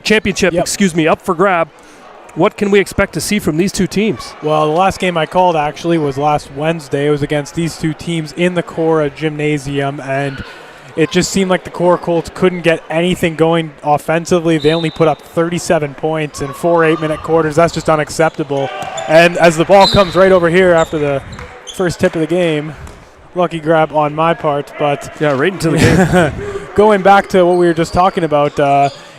championship, up for grab. What can we expect to see from these two teams? Well, the last game I called actually was last Wednesday. It was against these two teams in the Korah gymnasium, and it just seemed like the Korah Colts couldn't get anything going offensively. They only put up 37 points in 4 8-minute quarters. That's just unacceptable. And as the ball comes right over here after the first tip of the game, lucky grab on my part. But yeah, right into the game. Going back to what we were just talking about,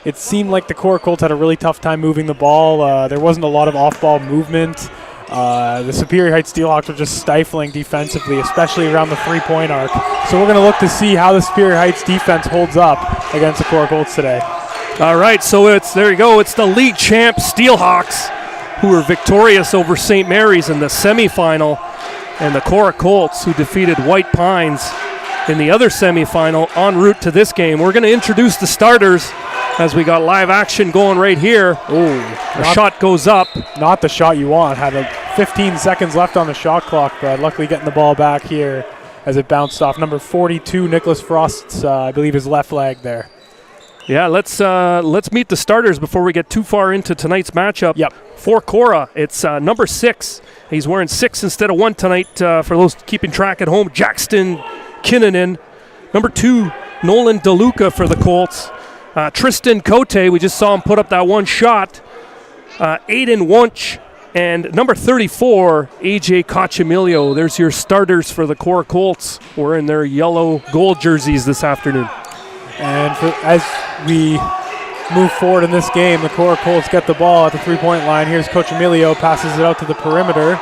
it seemed like the Korah Colts had a really tough time moving the ball. There wasn't a lot of off-ball movement. The Superior Heights Steelhawks were just stifling defensively, especially around the three-point arc. So we're going to look to see how the Superior Heights defense holds up against the Korah Colts today. All right, so there you go. It's the league champ Steelhawks who were victorious over St. Mary's in the semifinal, and the Korah Colts who defeated White Pines in the other semifinal en route to this game. We're going to introduce the starters as we got live action going right here. The shot goes up. Not the shot you want. Had 15 seconds left on the shot clock, but luckily getting the ball back here as it bounced off number 42, Nicholas Frost's, I believe, his left leg there. Yeah, let's meet the starters before we get too far into tonight's matchup. Yep. For Korah, it's number 6. He's wearing 6 instead of 1 tonight for those keeping track at home. Jackson Kinnunen. Number 2, Nolan DeLuca for the Colts. Tristan Cote, we just saw him put up that one shot. Aiden Wunsch, and number 34, AJ Cochamilio. There's your starters for the Korah Colts. Wearing their yellow gold jerseys this afternoon. And as we move forward in this game, the Korah Colts get the ball at the three-point line. Here's Cochamilio, passes it out to the perimeter,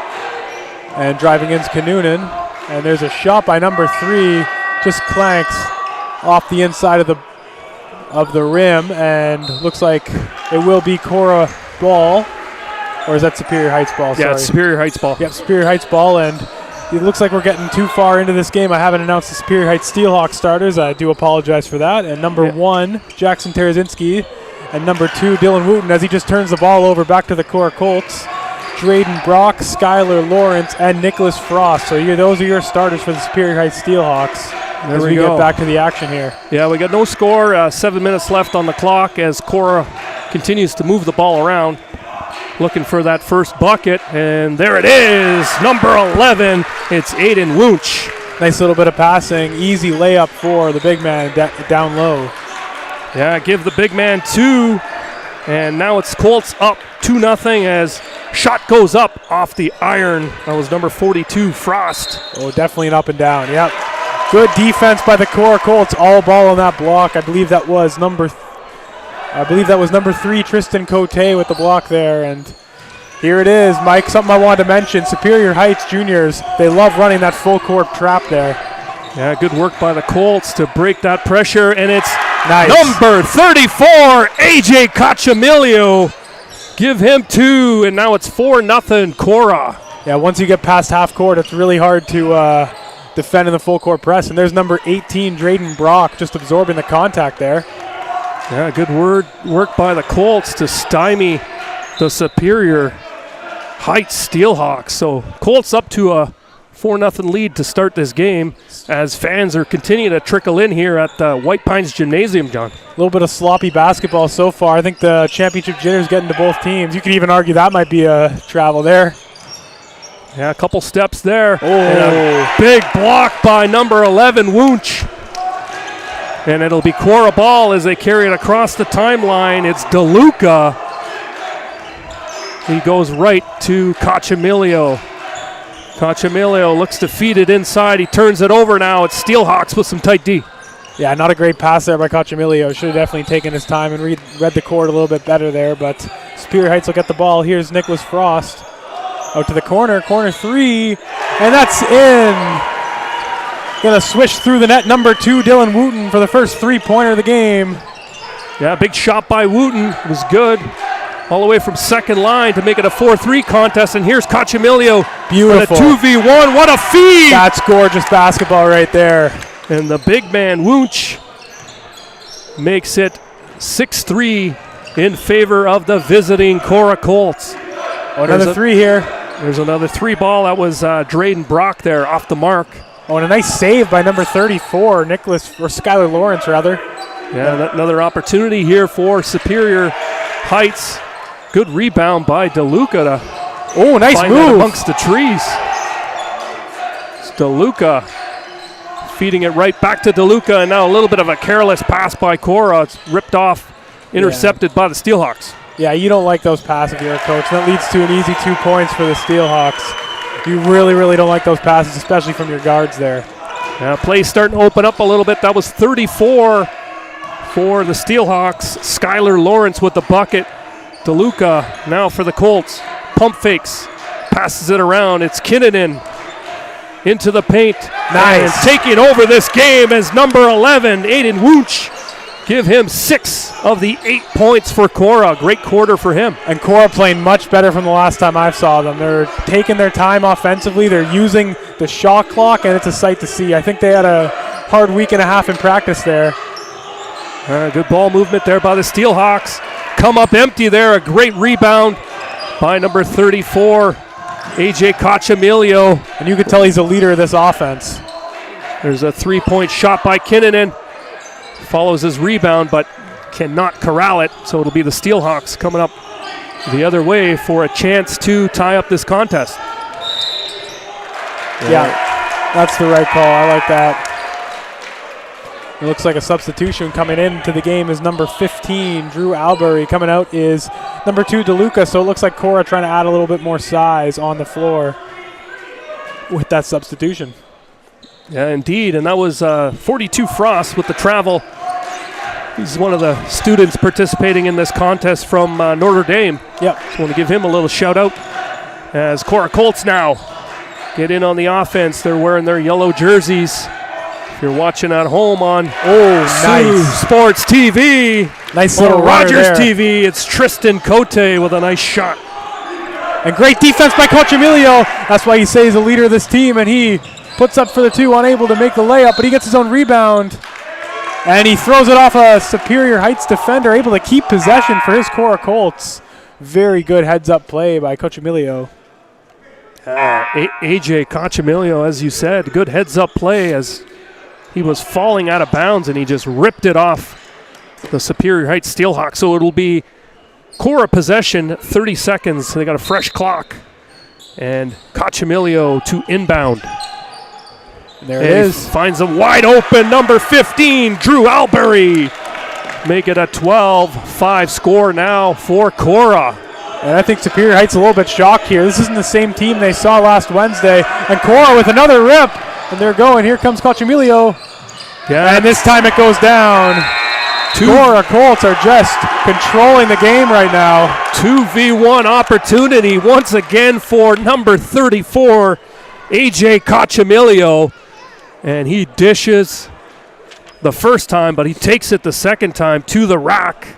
and driving in is Kinnunen. And there's a shot by number 3, just clanks off the inside of the rim, and looks like it will be Korah ball, or is that Superior Heights ball? Yeah, it's Superior Heights ball. Yep, Superior Heights ball, and it looks like we're getting too far into this game. I haven't announced the Superior Heights Steelhawks starters. I do apologize for that. And number 1, Jackson Tarazinski, and number 2, Dylan Wooten, as he just turns the ball over back to the Korah Colts. Drayden Brock, Skylar Lawrence, and Nicholas Frost. So those are your starters for the Superior Heights Steelhawks. There as we get back to the action here. Yeah, we got no score, 7 minutes left on the clock as Korah continues to move the ball around, looking for that first bucket, and there it is, number 11, it's Aiden Wunsch. Nice little bit of passing, easy layup for the big man down low. Yeah, give the big man 2, and now it's Colts up 2-0 as shot goes up off the iron. That was number 42, Frost. Oh, definitely an up and down, yep. Good defense by the Korah Colts. All ball on that block. I believe that was number 3, Tristan Cote, with the block there. And here it is, Mike. Something I wanted to mention: Superior Heights juniors. They love running that full court trap there. Yeah, good work by the Colts to break that pressure, and it's nice. Number 34, AJ Cochamilio. Give him 2, and now it's 4-0 Korah. Yeah, once you get past half court, it's really hard to defend in the full court press. And there's number 18, Drayden Brock, just absorbing the contact there. Yeah, good work by the Colts to stymie the Superior Heights Steelhawks. So Colts up to a 4-0 lead to start this game as fans are continuing to trickle in here at the White Pines Gymnasium, John. A little bit of sloppy basketball so far. I think the championship jitters getting to both teams. You could even argue that might be a travel there. Yeah, a couple steps there. Oh, and a big block by number 11, Wunsch. And it'll be Korah ball as they carry it across the timeline. It's DeLuca. He goes right to Cochamilio. Cochamilio looks to feed it inside. He turns it over now. It's Steelhawks with some tight D. Yeah, not a great pass there by Cochamilio. Should have definitely taken his time and read the court a little bit better there. But Superior Heights will get the ball. Here's Nicholas Frost. Out to the corner 3, and that's in. Gonna swish through the net, number 2, Dylan Wooten, for the first three-pointer of the game. Yeah, big shot by Wooten. It was good. All the way from second line to make it a 4-3 contest, and here's Cochamilio. Beautiful. A 2v1, what a feed! That's gorgeous basketball right there. And the big man, Wunsch, makes it 6-3 in favor of the visiting Korah Colts. Oh, another 3 here. There's another 3 ball. That was Drayden Brock there off the mark. Oh, and a nice save by number 34, Skylar Lawrence, rather. Yeah, another opportunity here for Superior Heights. Good rebound by DeLuca to nice find move that amongst the trees. It's DeLuca feeding it right back to DeLuca, and now a little bit of a careless pass by Korah. It's ripped off, intercepted by the Steelhawks. Yeah, you don't like those passes if you're a coach. That leads to an easy 2 points for the Steelhawks. You really, really don't like those passes, especially from your guards there. Yeah, play starting to open up a little bit. That was 34 for the Steelhawks. Skylar Lawrence with the bucket. DeLuca now for the Colts. Pump fakes. Passes it around. It's Kinnunen into the paint. Nice. And taking over this game is number 11, Aiden Wooch. Give him 6 of the 8 points for Korah. Great quarter for him. And Korah playing much better from the last time I saw them. They're taking their time offensively. They're using the shot clock, and it's a sight to see. I think they had a hard week and a half in practice there. Good ball movement there by the Steelhawks. Come up empty there. A great rebound by number 34, AJ Cachamilio. And you could tell he's a leader of this offense. There's a 3-point shot by Kinnunen. Follows his rebound, but cannot corral it. So it'll be the Steelhawks coming up the other way for a chance to tie up this contest. Yeah, that's the right call. I like that. It looks like a substitution coming into the game is number 15, Drew Albury. Coming out is number 2, DeLuca. So it looks like Korah trying to add a little bit more size on the floor with that substitution. Yeah, indeed. And that was 42 Frost with the travel. He's one of the students participating in this contest from Notre Dame. Yep. Just want to give him a little shout out as Korah Colts now get in on the offense. They're wearing their yellow jerseys. If you're watching at home on Saultsports TV, nice or little Rogers there. TV, it's Tristan Cote with a nice shot. And great defense by Coach Emilio. That's why he says he's the leader of this team, and he puts up for the 2, unable to make the layup, but he gets his own rebound. And he throws it off a Superior Heights defender, able to keep possession for his Korah Colts. Very good heads-up play by Coach Emilio. AJ Cachamilio, as you said, good heads-up play as he was falling out of bounds, and he just ripped it off the Superior Heights Steelhawks. So it'll be Korah possession, 30 seconds. They got a fresh clock. And Cachamilio to inbound. And there it is. Finds a wide open number 15, Drew Albury. Make it a 12-5 score now for Korah. And I think Superior Heights a little bit shocked here. This isn't the same team they saw last Wednesday. And Korah with another rip. And they're going. Here comes Coach Emilio. Yeah. And this time it goes down. Korah Colts are just controlling the game right now. 2v1 opportunity once again for number 34, AJ Cachamilio. And he dishes the first time, but he takes it the second time to the rack.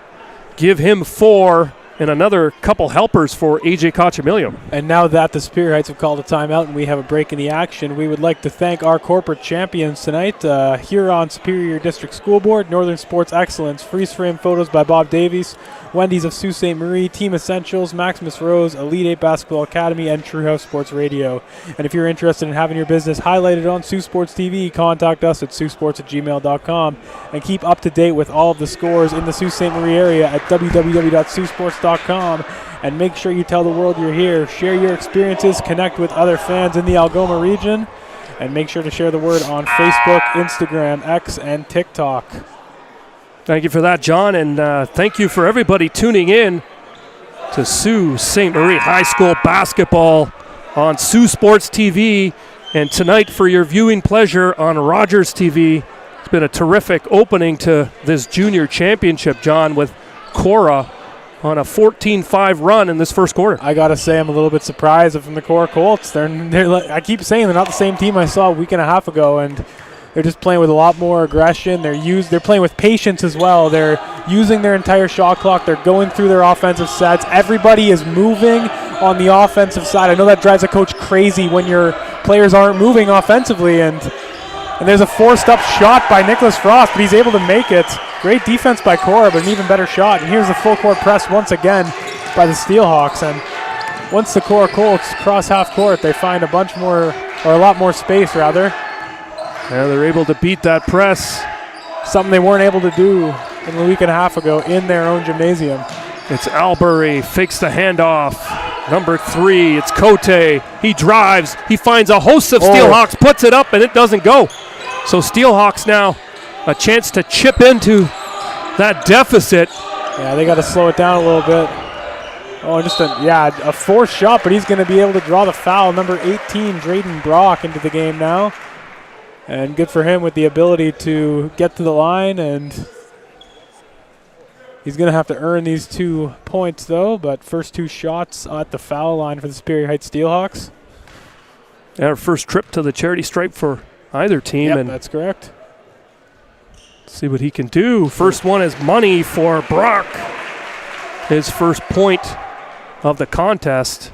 Give him 4 and another couple helpers for AJ Cachamilio. And now that the Superior Heights have called a timeout and we have a break in the action, we would like to thank our corporate champions tonight. Huron Superior District School Board, Northern Sports Excellence, freeze frame photos by Bob Davies, Wendy's of Sault Ste. Marie, Team Essentials, Maximus Rose, Elite 8 Basketball Academy, and True House Sports Radio. And if you're interested in having your business highlighted on Sault Sports TV, contact us at saultsports@gmail.com and keep up to date with all of the scores in the Sault Ste. Marie area at www.saultsports.com. And make sure you tell the world you're here. Share your experiences, connect with other fans in the Algoma region, and make sure to share the word on Facebook, Instagram, X, and TikTok. Thank you for that, John, and thank you for everybody tuning in to Sault Ste. Marie High School basketball on Sault Sports TV, and tonight for your viewing pleasure on Rogers TV. It's been a terrific opening to this junior championship, John, with Korah on a 14-5 run in this first quarter. I got to say I'm a little bit surprised from the Korah Colts. They're I keep saying they're not the same team I saw a week and a half ago, and they're just playing with a lot more aggression. They're playing with patience as well. They're using their entire shot clock. They're going through their offensive sets. Everybody is moving on the offensive side. I know that drives a coach crazy when your players aren't moving offensively, and there's a forced up shot by Nicholas Frost, but he's able to make it. Great defense by Korah, but an even better shot. And here's the full court press once again by the Steelhawks. And once the Korah Colts cross half court, they find a lot more space rather. Yeah, they're able to beat that press. something they weren't able to do in a week and a half ago in their own gymnasium. It's Albury, fakes the handoff. Number 3, it's Cote. He drives. He finds a host of Steelhawks, puts it up, and it doesn't go. So Steelhawks now a chance to chip into that deficit. Yeah, they got to slow it down a little bit. Oh, just a forced shot, but he's going to be able to draw the foul. Number 18, Drayden Brock, into the game now. And good for him with the ability to get to the line, and he's going to have to earn these 2 points, though. But first 2 shots at the foul line for the Superior Heights Steelhawks. Our first trip to the charity stripe for either team. Yep, and that's correct. See what he can do. First one is money for Brock. His first point of the contest.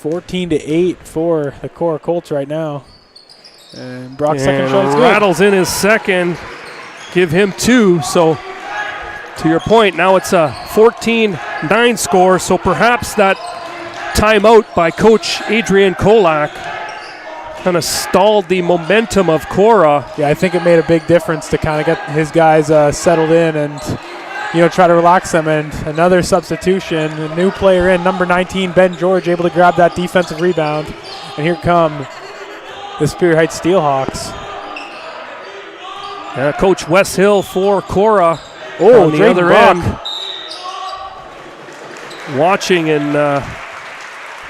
14-8 for the Korah Colts right now. And Brock's second shot is good. Rattles in his second. Give him 2. So to your point, now it's a 14-9 score. So perhaps that timeout by Coach Adrian Kolak kind of stalled the momentum of Korah. Yeah, I think it made a big difference to kind of get his guys settled in and, try to relax them. And another substitution, a new player in, number 19, Ben George, able to grab that defensive rebound. And here come the Superior Heights Steelhawks. Coach Wes Hill for Korah on the other end. Watching, and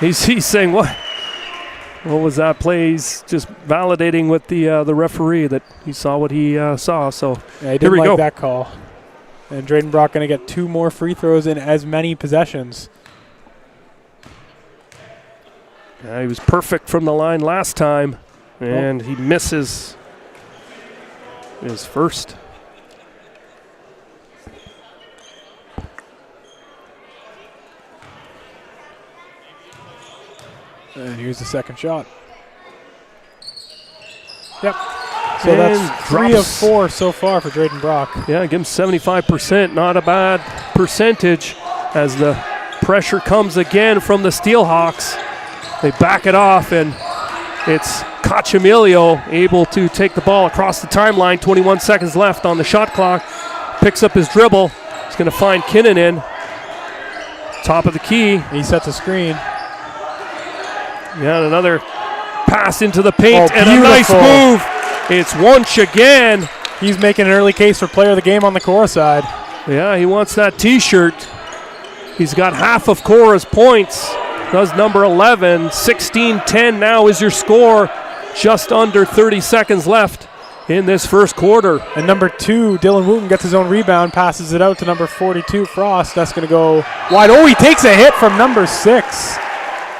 he's saying, what was that play? He's just validating with the referee that he saw what he saw. So yeah, he didn't like that call. And Drayden Brock going to get 2 more free throws in as many possessions. Yeah, he was perfect from the line last time, and he misses his first. And here's the second shot. Yep. So that's 3 of 4 so far for Drayden Brock. Yeah, give him 75%. Not a bad percentage as the pressure comes again from the Steelhawks. They back it off, and it's Cachamilio able to take the ball across the timeline. 21 seconds left on the shot clock. Picks up his dribble. He's going to find Kinnunen. Top of the key. He sets a screen. Yeah, and another pass into the paint, and beautiful. A nice move. It's Wunsch again. He's making an early case for player of the game on the Korah side. Yeah, he wants that T-shirt. He's got half of Korah's points. Does number 11. 16-10 now is your score. Just under 30 seconds left in this first quarter. And number 2, Dylan Wooten, gets his own rebound, passes it out to number 42, Frost. That's going to go wide. Oh, he takes a hit from number 6,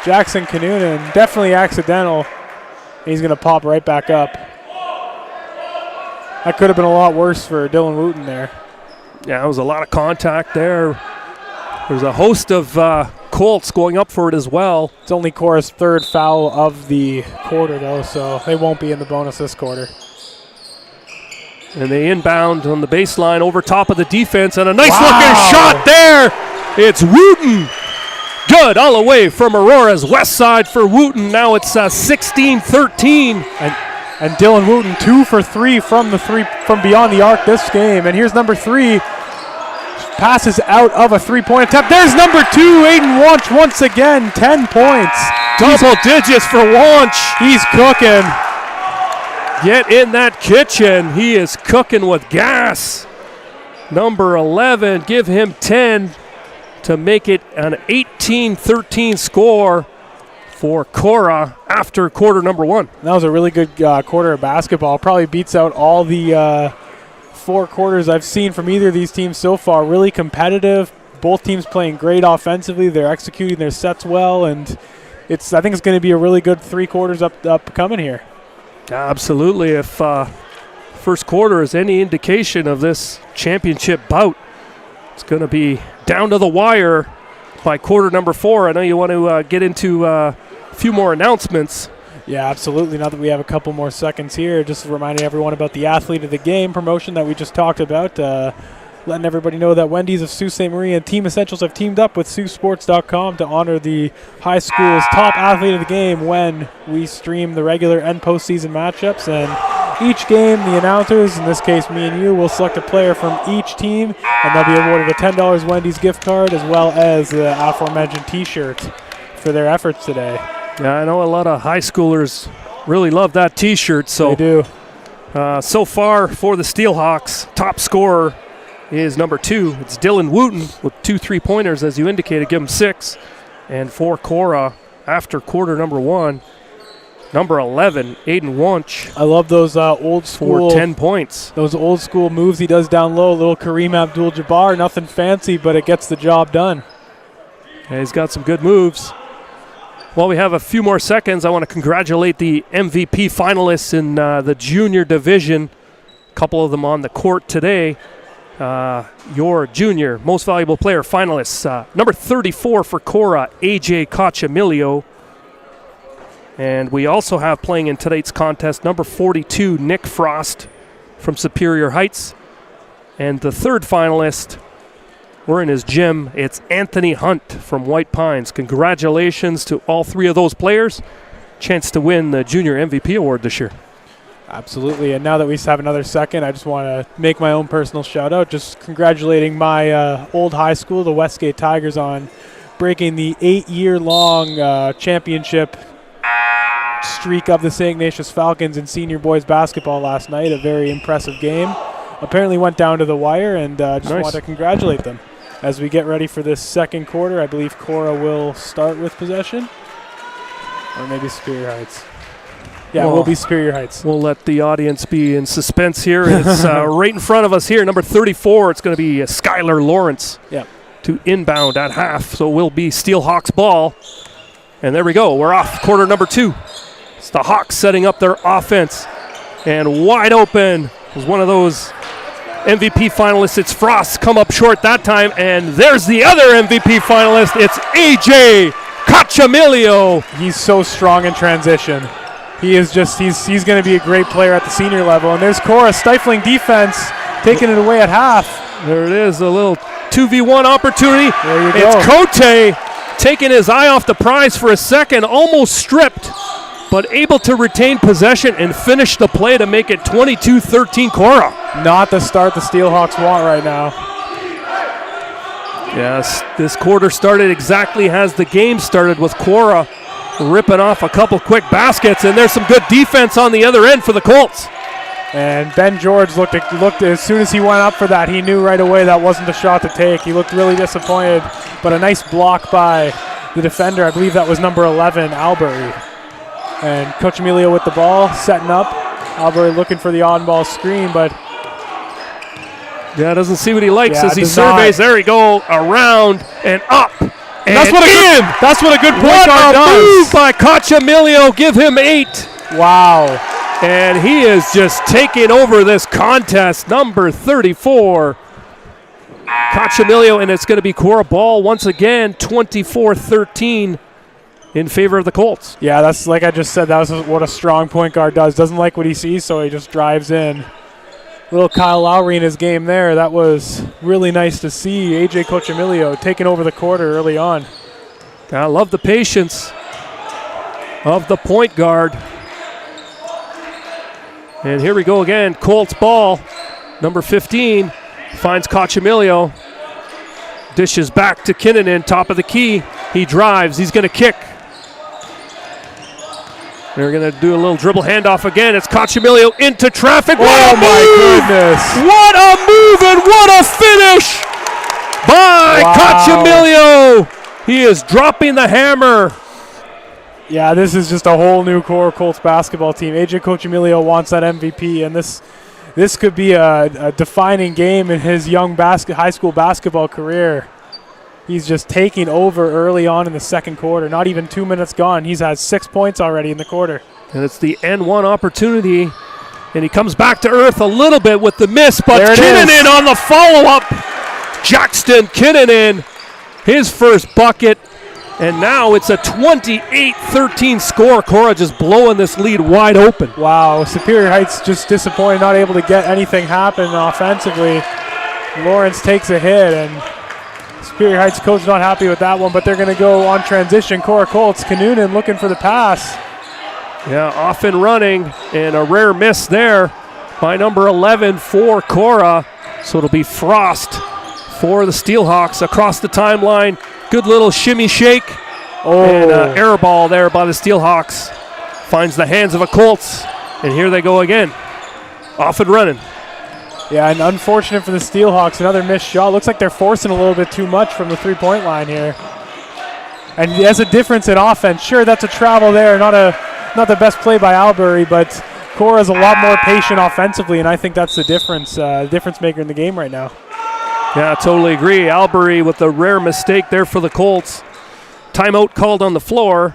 Jackson Kinnunen. Definitely accidental. He's going to pop right back up. That could have been a lot worse for Dylan Wooten there. Yeah, there was a lot of contact there. There's a host of Colts going up for it as well. It's only Korah's 3rd foul of the quarter, though, so they won't be in the bonus this quarter. And they inbound on the baseline over top of the defense, and a nice-looking shot there. It's Wooten. Good all the way from Aurora's west side for Wooten. Now it's 16-13. And Dylan Wooten 2 for 3 from beyond the arc this game. And here's number 3. Passes out of a 3-point attempt. There's number 2, Aiden Wunsch, once again, 10 points. Double digits for Wunsch. He's cooking. Get in that kitchen. He is cooking with gas. Number 11, give him 10 to make it an 18-13 score for Korah after quarter number 1. That was a really good quarter of basketball. Probably beats out all the 4 quarters I've seen from either of these teams so far. Really competitive. Both teams playing great offensively. They're executing their sets well, and I think it's going to be a really good 3 quarters upcoming here. Absolutely. If first quarter is any indication of this championship bout, it's going to be down to the wire by quarter number 4. I know you want to get into a few more announcements. Yeah, absolutely. Now that we have a couple more seconds here, just reminding everyone about the Athlete of the Game promotion that we just talked about. Letting everybody know that Wendy's of Sault Ste. Marie and Team Essentials have teamed up with Saultsports.com to honor the high school's top athlete of the game when we stream the regular and postseason matchups. And Each game, the announcers, in this case me and you, will select a player from each team, and they'll be awarded a $10 Wendy's gift card as well as the aforementioned T-shirt for their efforts today. Yeah, I know a lot of high schoolers really love that T-shirt. So they do. So far for the Steelhawks, top scorer is number 2. It's Dylan Wooten with 2 3-pointers, as you indicated. Give him 6. And for Korah, after quarter number 1, number 11, Aiden Wunsch. I love those old school. For 10 points. Those old school moves he does down low. Little Kareem Abdul-Jabbar. Nothing fancy, but it gets the job done. Yeah, he's got some good moves. While we have a few more seconds, I want to congratulate the MVP finalists in the junior division. A couple of them on the court today. Your junior most valuable player finalists. Number 34 for Korah, AJ Cochamilio. And we also have playing in tonight's contest number 42, Nick Frost from Superior Heights. And the third finalist, we're in his gym. It's Anthony Hunt from White Pines. Congratulations to all 3 of those players. Chance to win the Junior MVP award this year. Absolutely. And now that we have another second, I just want to make my own personal shout out. Just congratulating my old high school, the Westgate Tigers, on breaking the 8-year-long championship streak of the St. Ignatius Falcons in senior boys basketball last night. A very impressive game. Apparently went down to the wire, and just want to congratulate them. As we get ready for this second quarter, I believe Korah will start with possession. Or maybe Superior Heights. Yeah, well, we'll be Superior Heights. We'll let the audience be in suspense here. It's right in front of us here, number 34. It's going to be Skylar Lawrence to inbound at half. So it will be Steelhawks ball. And there we go. We're off quarter number 2. It's the Hawks setting up their offense. And wide open was one of those MVP finalists. It's Frost, come up short that time, and there's the other MVP finalist. It's AJ Cochamilio. He's so strong in transition. He is just, he's going to be a great player at the senior level. And there's Korah, stifling defense, taking it away at half. There it is, a little 2v1 opportunity. There you go. It's Cote taking his eye off the prize for a second, almost stripped, but able to retain possession and finish the play to make it 22-13 Korah. Not the start the Steelhawks want right now. Yes, this quarter started exactly as the game started, with Korah ripping off a couple quick baskets, and there's some good defense on the other end for the Colts. And Ben George looked as soon as he went up for that, he knew right away that wasn't the shot to take. He looked really disappointed, but a nice block by the defender. I believe that was number 11, Albury. And Coach Emilio with the ball, setting up. Albury looking for the on-ball screen, but doesn't see what he likes as he surveys. There we go, around and up. And that's what a good point guard does. What a move by Cochamilio. Give him 8. Wow. And he is just taking over this contest. Number 34, Cochamilio, and it's going to be Korah ball once again, 24-13 in favor of the Colts. Yeah, that's like I just said, that was what a strong point guard does. Doesn't like what he sees, so he just drives in. Little Kyle Lowry in his game there. That was really nice to see. AJ Cochamilio taking over the quarter early on. I love the patience of the point guard. And here we go again. Colts ball. Number 15 finds Cochamilio. Dishes back to Kinnunen, top of the key. He drives. He's going to kick. They're going to do a little dribble handoff again. It's Cochamilio into traffic. Oh, my goodness. What a move and what a finish by Cochamilio. He is dropping the hammer. Yeah, this is just a whole new Korah Colts basketball team. AJ Cochamilio wants that MVP, and this could be a defining game in his young high school basketball career. He's just taking over early on in the second quarter. Not even 2 minutes gone. He's had 6 points already in the quarter. And it's the N1 opportunity. And he comes back to earth a little bit with the miss, but Kinnunen on the follow-up. Jackson Kinnunen, his first bucket. And now it's a 28-13 score. Korah just blowing this lead wide open. Wow, Superior Heights just disappointed, not able to get anything happen offensively. Lawrence takes a hit, and Superior Heights coach not happy with that one, but they're going to go on transition. Korah Colts, Kinnunen looking for the pass. Yeah, off and running, and a rare miss there by number 11 for Korah. So it'll be Frost for the Steelhawks across the timeline. Good little shimmy shake. And air ball there by the Steelhawks. Finds the hands of a Colts. And here they go again. Off and running. Yeah, and unfortunate for the Steelhawks. Another missed shot. Looks like they're forcing a little bit too much from the three-point line here. And there's a difference in offense. Sure, that's a travel there. Not the best play by Albury, but Korah's a lot more patient offensively, and I think that's the difference maker in the game right now. Yeah, I totally agree. Albury with a rare mistake there for the Colts. Timeout called on the floor.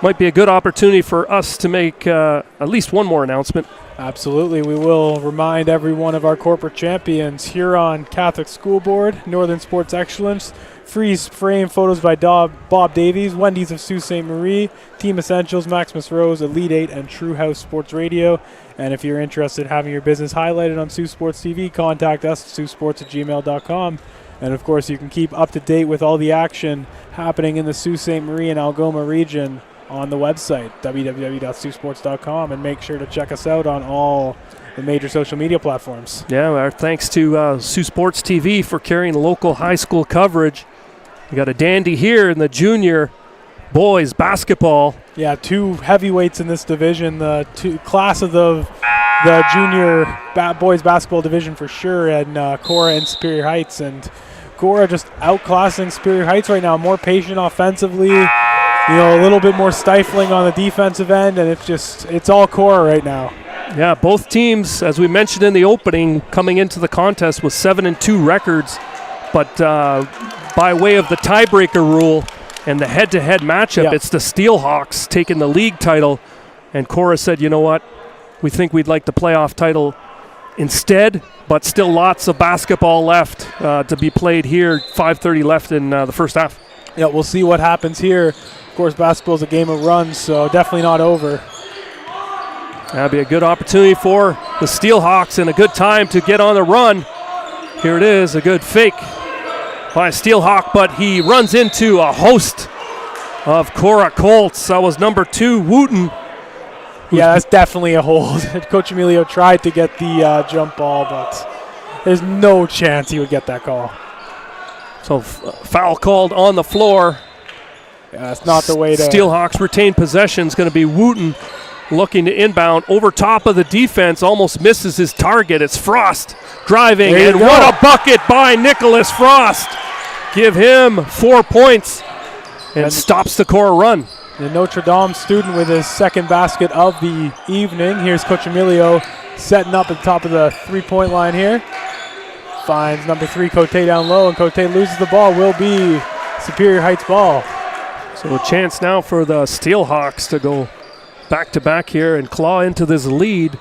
Might be a good opportunity for us to make at least one more announcement. Absolutely. We will remind every one of our corporate champions: Huron Catholic School Board, Northern Sports Excellence, Freeze Frame Photos by Bob Davies, Wendy's of Sault Ste. Marie, Team Essentials, Maximus Rose, Elite 8, and True House Sports Radio. And if you're interested in having your business highlighted on Sault Sports TV, contact us at saultsports@gmail.com. And of course, you can keep up to date with all the action happening in the Sault Ste. Marie and Algoma region on the website, www.saultsports.com, and make sure to check us out on all the major social media platforms. Yeah, our thanks to Sault Sports TV for carrying local high school coverage. We got a dandy here in the junior boys basketball. Yeah, two heavyweights in this division, the class of the junior boys basketball division for sure, and Korah and Superior Heights. And Korah just outclassing Superior Heights right now, more patient offensively, a little bit more stifling on the defensive end, and it's all Korah right now. Yeah, both teams, as we mentioned in the opening, coming into the contest with 7-2 records, but by way of the tiebreaker rule and the head-to-head matchup, It's the Steelhawks taking the league title, and Korah said, you know what, we think we'd like the playoff title instead, but still lots of basketball left to be played here, 5:30 left in the first half. Yeah, we'll see what happens here. Of course, basketball is a game of runs, so definitely not over. That'll be a good opportunity for the Steelhawks and a good time to get on the run. Here it is, a good fake by Steelhawk, but he runs into a host of Korah Colts. That was number 2, Wooten. Yeah, that's definitely a hold. Coach Emilio tried to get the jump ball, but there's no chance he would get that call. So foul called on the floor. Yeah, that's not the way to... Steelhawks retain possession. Is going to be Wooten looking to inbound over top of the defense. Almost misses his target. It's Frost driving, and what a bucket by Nicholas Frost. Give him 4 points and stops the Korah run. The Notre Dame student with his second basket of the evening. Here's Coach Emilio setting up at the top of the three-point line here. Finds number 3, Cote down low, and Cote loses the ball. Will be Superior Heights ball. So a chance now for the Steelhawks to go back-to-back here and claw into this lead.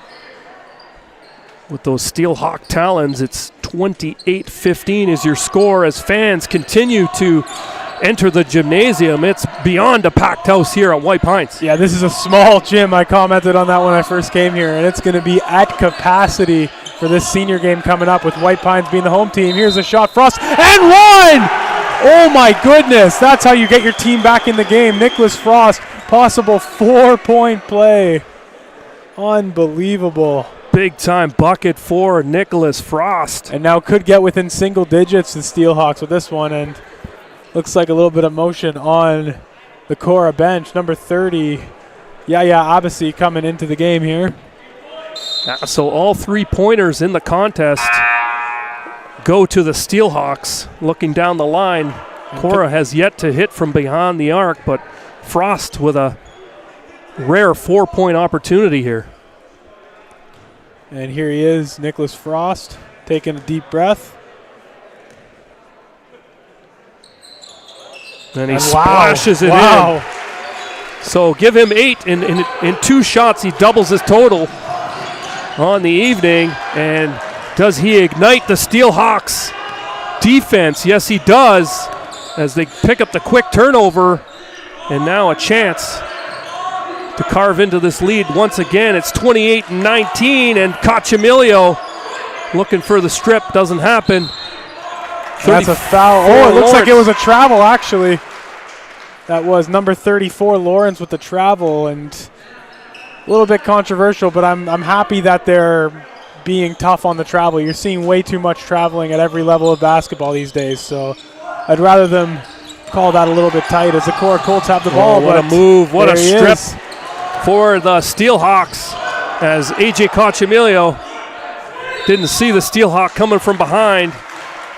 With those Steelhawk talons, it's 28-15 is your score as fans continue to enter the gymnasium. It's beyond a packed house here at White Pines. Yeah, this is a small gym. I commented on that when I first came here, and it's going to be at capacity for this senior game coming up with White Pines being the home team. Here's a shot, Frost, and one! Oh my goodness, that's how you get your team back in the game. Nicholas Frost, possible 4-point play. Unbelievable. Big time bucket for Nicholas Frost. And now could get within single digits the Steelhawks with this one, and looks like a little bit of motion on the Korah bench. Number 30, Yaya Abassi coming into the game here. So all 3-pointers in the contest go to the Steelhawks. Looking down the line, Korah has yet to hit from behind the arc, but Frost with a rare 4-point opportunity here. And here he is, Nicholas Frost, taking a deep breath. And he splashes it in. So give him 8 in 2 shots. He doubles his total on the evening. And does he ignite the Steelhawks defense? Yes, he does, as they pick up the quick turnover. And now a chance to carve into this lead once again. It's 28-19, and Cachamilio looking for the strip. Doesn't happen. That's a foul. Oh, it looks like it was a travel, actually. That was number 34, Lawrence, with the travel, and a little bit controversial, but I'm happy that they're being tough on the travel. You're seeing way too much traveling at every level of basketball these days, so I'd rather them call that a little bit tight as the Korah Colts have the ball. What a move, what a strip is. For the Steelhawks as A.J. Cochamilio didn't see the Steelhawk coming from behind,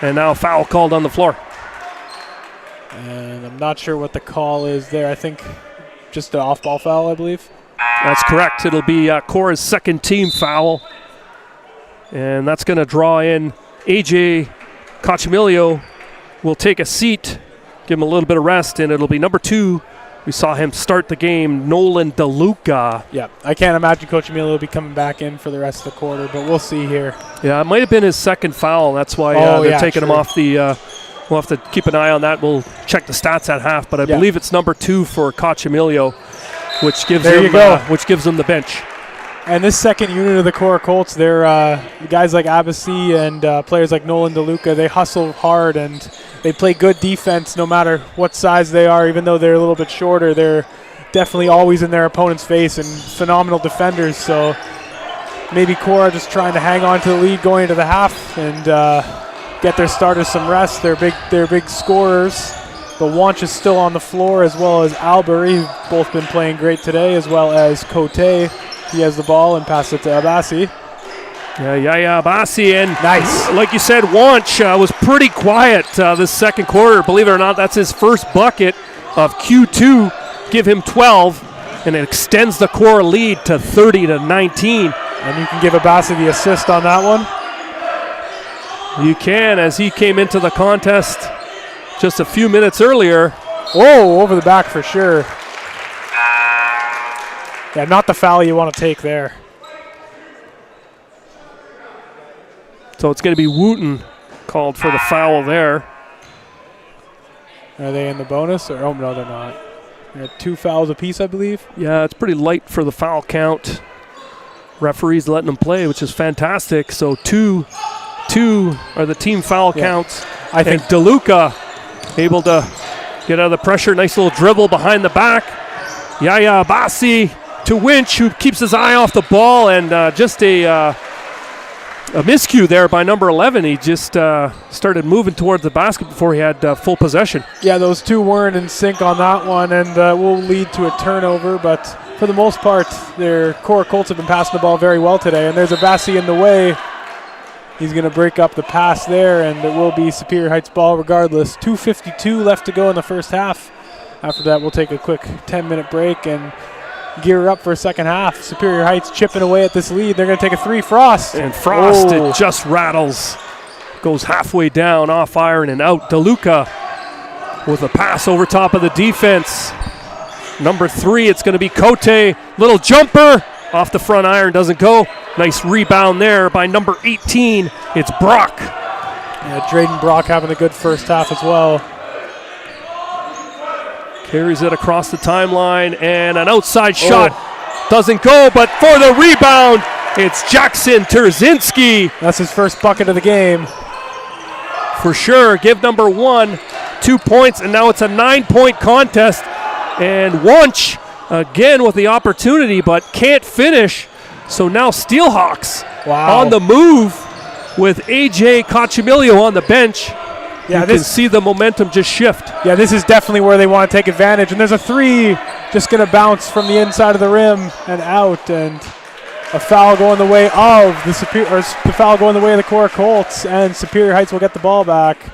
and now a foul called on the floor. And I'm not sure what the call is there. I think just an off-ball foul, I believe. That's correct. It'll be Korah's second team foul, and that's going to draw in A.J. Cochamilio. Will take a seat, give him a little bit of rest, and it'll be number 2. We saw him start the game, Nolan DeLuca. Yeah, I can't imagine Coach Emilio will be coming back in for the rest of the quarter, but we'll see here. Yeah, it might have been his second foul. That's why they're taking him off the we'll have to keep an eye on that. We'll check the stats at half, but I believe it's number 2 for Cochamilio, which gives him the bench. And this second unit of the Korah Colts, they're guys like Abassi and players like Nolan DeLuca. They hustle hard and they play good defense no matter what size they are. Even though they're a little bit shorter, they're definitely always in their opponent's face and phenomenal defenders. So maybe Korah just trying to hang on to the lead going into the half and get their starters some rest. They're big scorers. But Wanch is still on the floor, as well as Albury, who've both been playing great today, as well as Cote. He has the ball and passes it to Abassi. Yeah, Abassi. And nice. Like you said, Wanch was pretty quiet this second quarter. Believe it or not, that's his first bucket of Q2. Give him 12, and it extends the Korah lead to 30-19. And you can give Abassi the assist on that one. You can, as he came into the contest just a few minutes earlier. Oh, over the back for sure. Yeah, not the foul you want to take there. So it's going to be Wooten called for the foul there. Are they in the bonus? Oh, no, they're not. They're 2 fouls apiece, I believe. Yeah, it's pretty light for the foul count. Referee's letting them play, which is fantastic. So two are the team foul counts. I think DeLuca able to get out of the pressure. Nice little dribble behind the back. Yaya Abassi to Winch, who keeps his eye off the ball, and just a miscue there by number 11. He just started moving toward the basket before he had full possession. Yeah, those two weren't in sync on that one, and will lead to a turnover, but for the most part, their Korah Colts have been passing the ball very well today, and there's Abassi in the way. He's going to break up the pass there, and it will be Superior Heights ball regardless. 2:52 left to go in the first half. After that, we'll take a quick 10-minute break and gear up for a second half. Superior Heights chipping away at this lead. They're going to take a 3. Frost. And Frost, it just rattles. Goes halfway down, off iron and out. DeLuca with a pass over top of the defense. Number 3, it's going to be Cote. Little jumper. Off the front iron, doesn't go. Nice rebound there by number 18. It's Brock. Yeah, Drayden Brock having a good first half as well. Carries it across the timeline, and an outside shot doesn't go, but for the rebound, it's Jackson Terzinski. That's his first bucket of the game. For sure. Give number 1 2 points, and now it's a 9-point contest. And Wunsch again with the opportunity, but can't finish. So now Steelhawks on the move with A.J. Cochamilio on the bench. Yeah, you can see the momentum just shift. Yeah, this is definitely where they want to take advantage. And there's a 3 just going to bounce from the inside of the rim and out. And a foul going the way of the foul going the way of the Korah Colts. And Superior Heights will get the ball back.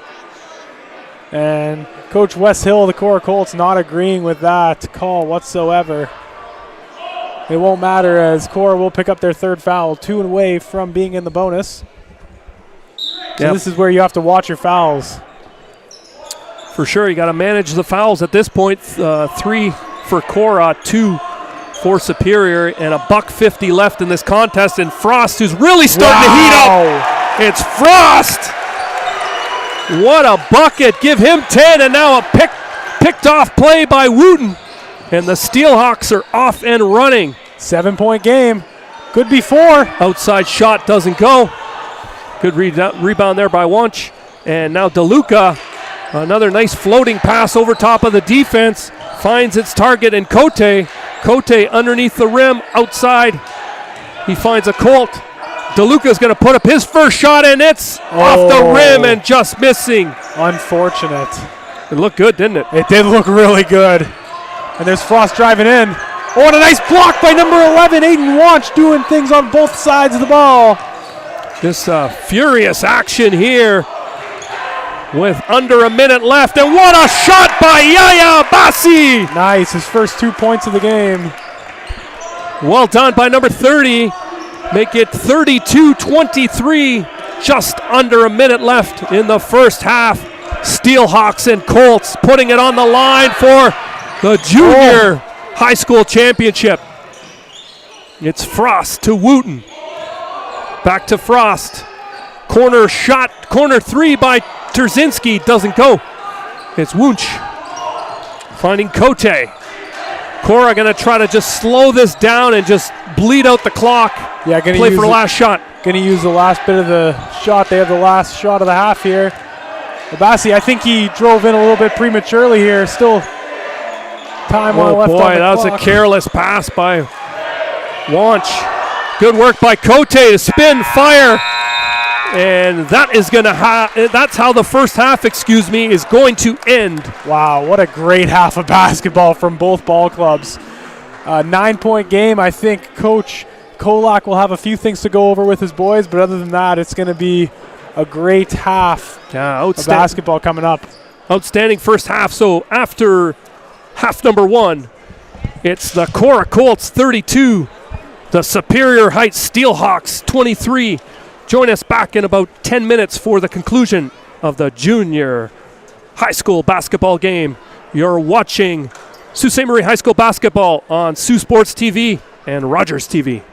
And Coach Wes Hill, the Korah Colts, not agreeing with that call whatsoever. It won't matter as Korah will pick up their 3rd foul, 2 away from being in the bonus. So this is where you have to watch your fouls. For sure, you got to manage the fouls at this point. 3 for Korah, 2 for Superior, and a $1.50 left in this contest. And Frost, who's really starting to heat up. It's Frost. What a bucket. Give him 10, and now a picked off play by Wooten. And the Steelhawks are off and running. 7-point game. Could be 4. Outside shot doesn't go. Good rebound there by Wunsch. And now DeLuca, another nice floating pass over top of the defense. finds its target in Cote. Cote underneath the rim, outside. He finds a Colt. DeLuca's going to put up his first shot, and it's off the rim and just missing. Unfortunate. It looked good, didn't it? It did look really good. And there's Frost driving in. Oh, and a nice block by number 11, Aiden Wanch, doing things on both sides of the ball. This furious action here with under a minute left. And what a shot by Yaya Bassi! Nice, his first 2 points of the game. Well done by number 30. Make it 32-23. Just under a minute left in the first half. Steelhawks and Colts putting it on the line for the junior high school championship. It's Frost to Wooten. Back to Frost. Corner shot, corner three by Terzinski. Doesn't go. It's Wunsch finding Cote. Korah going to try to just slow this down and just bleed out the clock. Yeah, going to play for the last shot. Going to use the last bit of the shot. They have the last shot of the half here. Bassi, I think he drove in a little bit prematurely here. Still time on left on the clock. That was a careless pass by Wanch. Good work by Cote to spin, fire. And that is going to that's how the first half, is going to end. Wow, what a great half of basketball from both ball clubs. 9-point game. I think Coach Kolak will have a few things to go over with his boys, but other than that, it's going to be a great half of basketball coming up. Outstanding first half. So after half number one, it's the Korah Colts 32, the Superior Heights Steelhawks 23. Join us back in about 10 minutes for the conclusion of the junior high school basketball game. You're watching Sault Ste. Marie High School basketball on Saultsports TV and Rogers TV.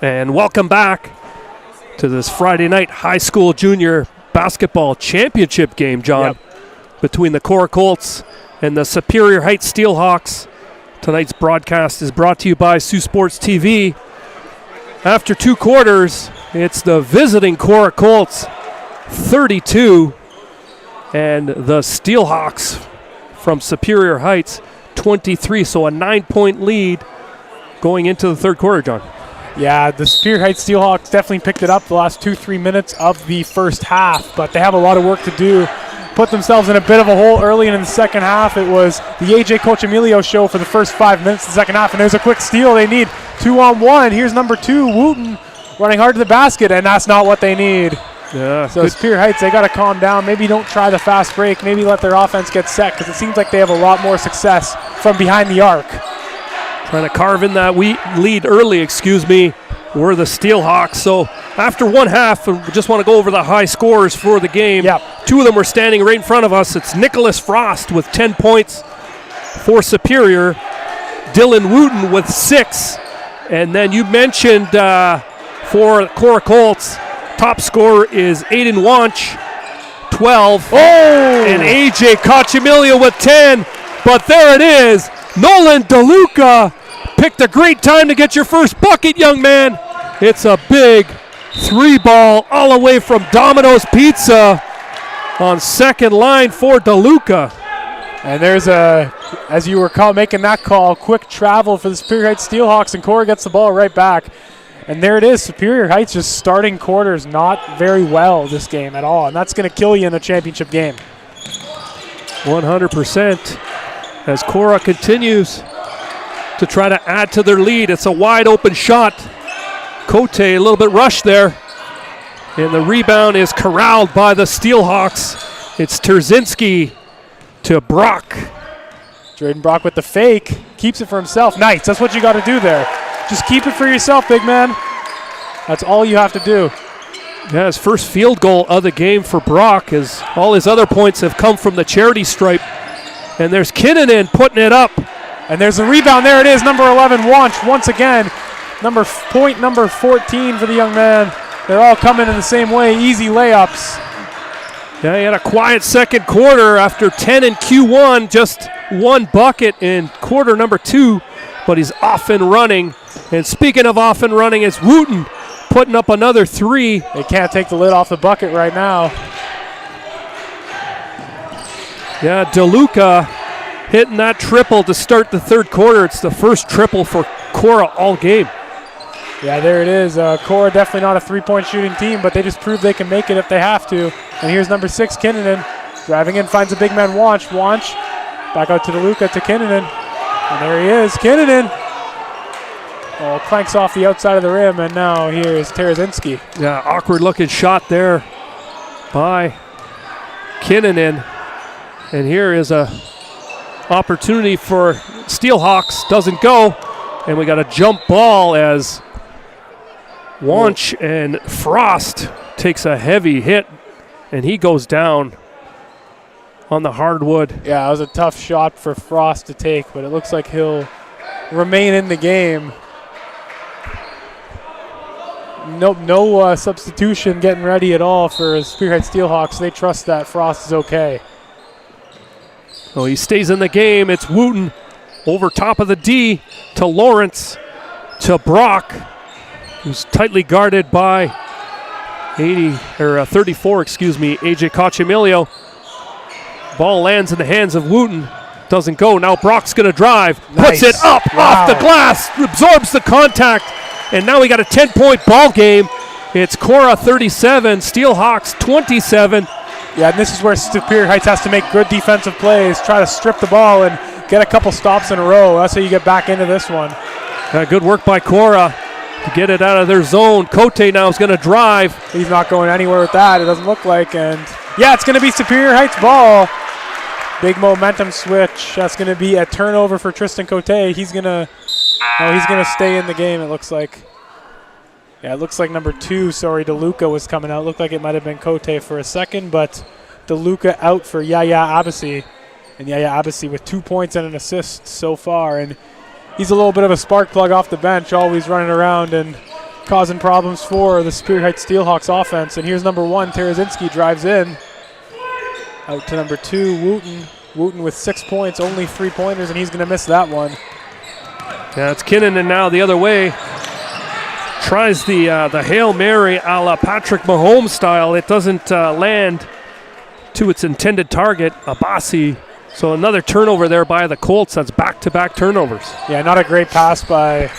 And welcome back to this Friday night high school junior basketball championship game, John, between the Korah Colts and the Superior Heights Steelhawks. Tonight's broadcast is brought to you by Saultsports TV. After 2 quarters, it's the visiting Korah Colts 32 and the Steelhawks from Superior Heights 23. So a 9-point lead going into the third quarter, John. Yeah, the Superior Heights Steelhawks definitely picked it up the last 2-3 minutes of the first half, but they have a lot of work to do. Put themselves in a bit of a hole early, and in the second half, it was the AJ Coach Emilio show for the first 5 minutes of the second half, and there's a quick steal. They need 2-on-1. Here's number 2, Wooten, running hard to the basket, and that's not what they need. Yeah, so Superior Heights, they got to calm down. Maybe don't try the fast break. Maybe let their offense get set, because it seems like they have a lot more success from behind the arc. Trying to carve in that lead early, were the Steelhawks. So after one half, we just want to go over the high scores for the game. Yep. 2 of them are standing right in front of us. It's Nicholas Frost with 10 points for Superior, Dylan Wooten with 6, and then you mentioned for Korah Colts, top scorer is Aiden Wanch, 12, and AJ Cochamilio with 10. But there it is. Nolan DeLuca picked a great time to get your first bucket, young man. It's a big 3-ball all the way from Domino's Pizza on second line for DeLuca. And there's as you were making that call, quick travel for the Superior Heights Steelhawks, and Korah gets the ball right back. And there it is, Superior Heights just starting quarters not very well this game at all, and that's going to kill you in a championship game. 100%. As Korah continues to try to add to their lead. It's a wide open shot. Cote a little bit rushed there. And the rebound is corralled by the Steelhawks. It's Terzinski to Brock. Drayden Brock with the fake. Keeps it for himself. Nice. That's what you got to do there. Just keep it for yourself, big man. That's all you have to do. Yeah, his first field goal of the game for Brock, as all his other points have come from the charity stripe. And there's Kinnunen putting it up. And there's a rebound. There it is, number 11, Wanch, once again. Number 14 for the young man. They're all coming in the same way, easy layups. Yeah, he had a quiet second quarter after 10 in Q1, just 1 bucket in quarter number 2, but he's off and running. And speaking of off and running, it's Wooten putting up another 3. They can't take the lid off the bucket right now. Yeah, DeLuca hitting that triple to start the third quarter. It's the first triple for Korah all game. Yeah, there it is. Korah definitely not a 3-point shooting team, but they just prove they can make it if they have to. And here's number 6, Kinnunen. Driving in, finds a big man, Wanch. Wanch, back out to DeLuca, to Kinnunen. And there he is, Kinnunen. Oh, clanks off the outside of the rim, and now here's Terzinski. Yeah, awkward looking shot there by Kinnunen. And here is a opportunity for Steelhawks. Doesn't go. And we got a jump ball as Wanch and Frost takes a heavy hit, and he goes down on the hardwood. Yeah, it was a tough shot for Frost to take, but it looks like he'll remain in the game. No substitution getting ready at all for Superior Heights Steelhawks. They trust that Frost is okay. So he stays in the game. It's Wooten over top of the D to Lawrence to Brock, who's tightly guarded by 34, AJ Cochamilio. Ball lands in the hands of Wooten. Doesn't go. Now Brock's going to drive. Nice. Puts it up off the glass. Absorbs the contact. And now we got a 10-point ball game. It's Korah 37, Steelhawks 27. Yeah, and this is where Superior Heights has to make good defensive plays, try to strip the ball and get a couple stops in a row. That's how you get back into this one. Good work by Korah to get it out of their zone. Cote now is going to drive. He's not going anywhere with that, it doesn't look like. And yeah, it's going to be Superior Heights ball. Big momentum switch. That's going to be a turnover for Tristan Cote. He's going to stay in the game, it looks like. Yeah, it looks like number 2, DeLuca was coming out. Looked like it might have been Cote for a second, but DeLuca out for Yaya Abassi. And Yaya Abassi with 2 points and an assist so far. And he's a little bit of a spark plug off the bench, always running around and causing problems for the Superior Heights Steelhawks offense. And here's number 1, Tarazinski drives in. Out to number 2, Wooten. Wooten with 6 points, only 3-pointers, and he's going to miss that one. Yeah, it's Kinnunen now the other way. Tries the Hail Mary a la Patrick Mahomes style. It doesn't land to its intended target, Abasi. So another turnover there by the Colts. That's back-to-back turnovers. Yeah, not a great pass by,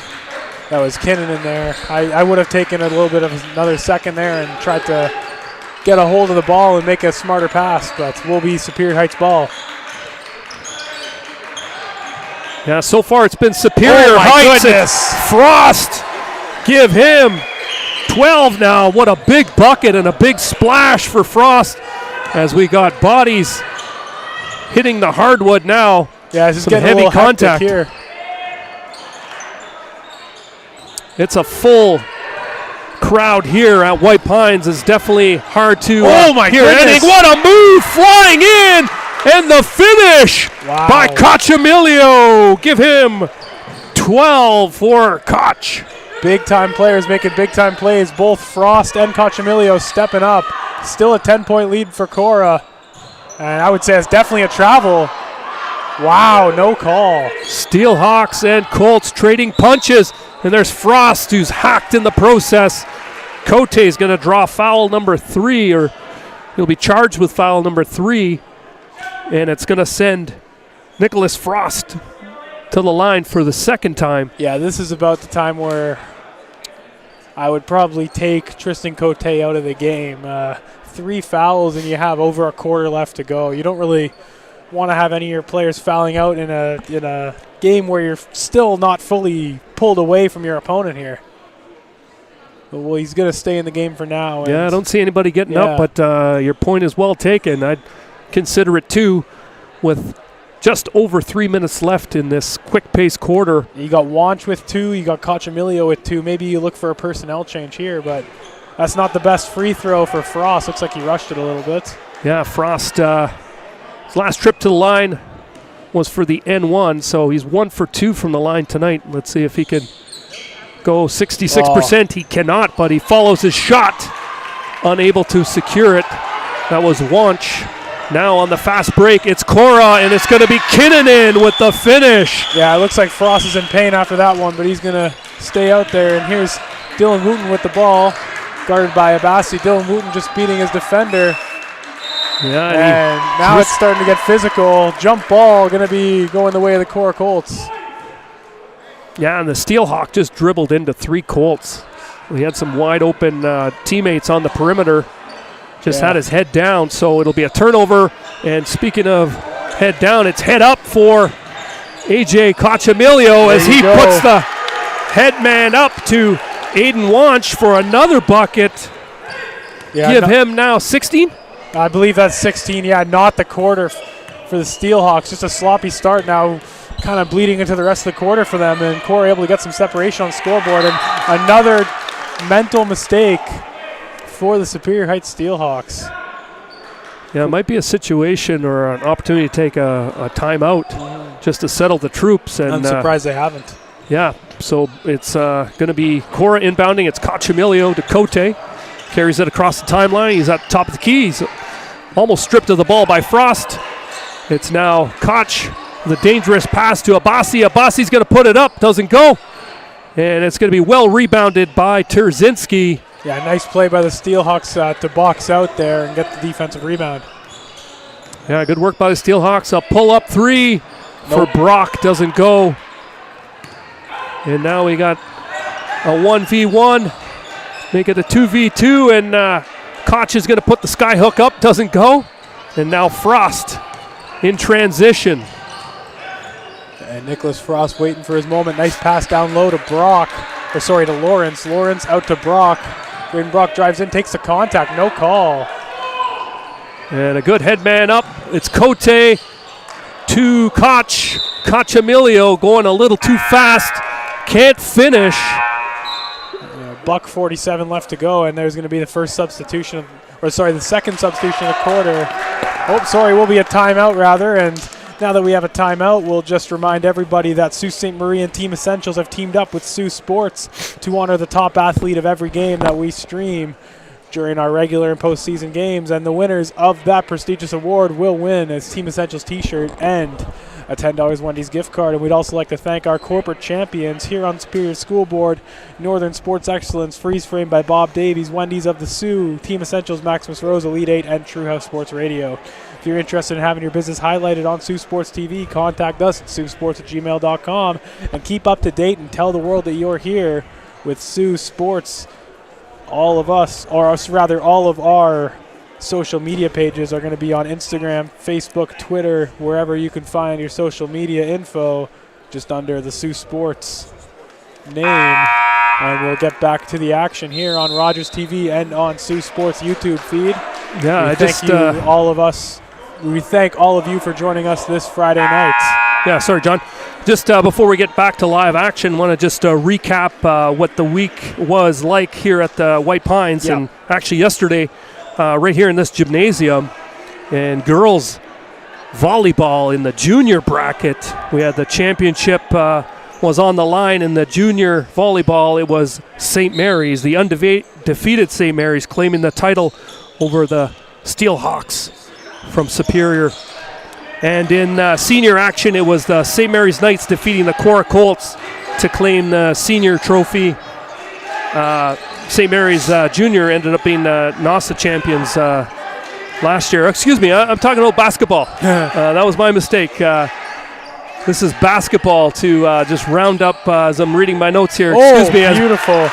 that was Kinnunen there. I would have taken a little bit of another second there and tried to get a hold of the ball and make a smarter pass, but will be Superior Heights ball. Yeah, so far it's been Superior Oh my Heights. goodness. Frost, give him 12 now. What a big bucket and a big splash for Frost as we got bodies hitting the hardwood now. Yeah, this is some getting heavy a little contact here. It's a full crowd here at White Pines. Is definitely hard to Oh my hear goodness. anything. What a move, flying in, and the finish Wow. by Cochamilio. Give him 12 for Koch. Big-time players making big-time plays. Both Frost and Cochamilio stepping up. Still a 10-point lead for Korah. And I would say it's definitely a travel. Wow, no call. Steelhawks and Colts trading punches. And there's Frost, who's hacked in the process. Cote is going to draw foul number 3, or he'll be charged with foul number 3. And it's going to send Nicholas Frost to the line for the second time. Yeah, this is about the time where I would probably take Tristan Cote out of the game. 3 fouls and you have over a quarter left to go. You don't really want to have any of your players fouling out in a game where you're still not fully pulled away from your opponent here. Well, he's going to stay in the game for now. Yeah, I don't see anybody getting up, but your point is well taken. I'd consider it too, with just over 3 minutes left in this quick-paced quarter. You got Wanch with 2, you got Cochamilio with 2. Maybe you look for a personnel change here, but that's not the best free throw for Frost. Looks like he rushed it a little bit. Yeah, Frost, his last trip to the line was for the N1, so he's 1 for 2 from the line tonight. Let's see if he can go 66%. He cannot, but he follows his shot, unable to secure it. That was Wanch. Now on the fast break, it's Korah, and it's going to be Kinnunen with the finish. Yeah, it looks like Frost is in pain after that one, but he's going to stay out there. And here's Dylan Wooten with the ball, guarded by Abasi. Dylan Wooten just beating his defender. Yeah, And now it's starting to get physical. Jump ball going to be going the way of the Korah Colts. yeah, and the Steelhawk just dribbled into 3 Colts. We had some wide open teammates on the perimeter. Just had his head down, so it'll be a turnover. And speaking of head down, it's head up for A.J. Cochamilio as he puts the head man up to Aiden Wanch for another bucket. Yeah, Give him now 16? I believe that's 16. Yeah, not the quarter for the Steelhawks. Just a sloppy start now, kind of bleeding into the rest of the quarter for them. And Korah able to get some separation on the scoreboard. And another mental mistake for the Superior Heights Steelhawks. Yeah, it might be a situation or an opportunity to take a timeout just to settle the troops. And I'm surprised they haven't. Yeah, so it's going to be Korah inbounding. It's Cochamilio to Cote. Carries it across the timeline. He's at the top of the key. He's almost stripped of the ball by Frost. It's now Koch, the dangerous pass to Abasi. Abasi's going to put it up. Doesn't go. And it's going to be well rebounded by Terzinski. Yeah, nice play by the Steelhawks to box out there and get the defensive rebound. Yeah, good work by the Steelhawks. A pull-up 3 for Brock. Doesn't go. And now we got a 1v1. Make it a 2v2, and Koch is going to put the sky hook up. Doesn't go. And now Frost in transition. And Nicholas Frost waiting for his moment. Nice pass down low to to Lawrence. Lawrence out to Brock. Braden Brock drives in, takes the contact. No call. And a good headman up. It's Cote to Koch. Cochamilio going a little too fast. Can't finish. $1:47 left to go, and there's going to be the second substitution of the quarter. Will be a timeout rather, and Now that we have a timeout, we'll just remind everybody that Sault Ste. Marie and Team Essentials have teamed up with Saultsports to honor the top athlete of every game that we stream during our regular and postseason games. And the winners of that prestigious award will win a Team Essentials t-shirt and a $10 Wendy's gift card. And we'd also like to thank our corporate champions here on Superior School Board, Northern Sports Excellence, Freeze Frame by Bob Davies, Wendy's of the Sioux, Team Essentials, Maximus Rose, Elite 8, and True House Sports Radio. If you're interested in having your business highlighted on Sioux Sports TV, contact us at siouxsports@gmail.com and keep up to date and tell the world that you're here with Sioux Sports. All of us, or rather all of our social media pages are going to be on Instagram, Facebook, Twitter, wherever you can find your social media info, just under the Sioux Sports name. And we'll get back to the action here on Rogers TV and on Sioux Sports YouTube feed. Yeah, We thank all of you for joining us this Friday night. Yeah, sorry, John. Just before we get back to live action, want to just recap what the week was like here at the White Pines. Yeah. And actually yesterday, right here in this gymnasium, and girls volleyball in the junior bracket. We had the championship was on the line in the junior volleyball. It was St. Mary's, the undefeated St. Mary's, claiming the title over the Steelhawks from Superior. And in senior action, it was the St. Mary's Knights defeating the Korah Colts to claim the senior trophy. St. Mary's Junior ended up being NASA champions last year. Excuse me, I'm talking about basketball. That was my mistake. This is basketball to just round up as I'm reading my notes here. Excuse me. Beautiful.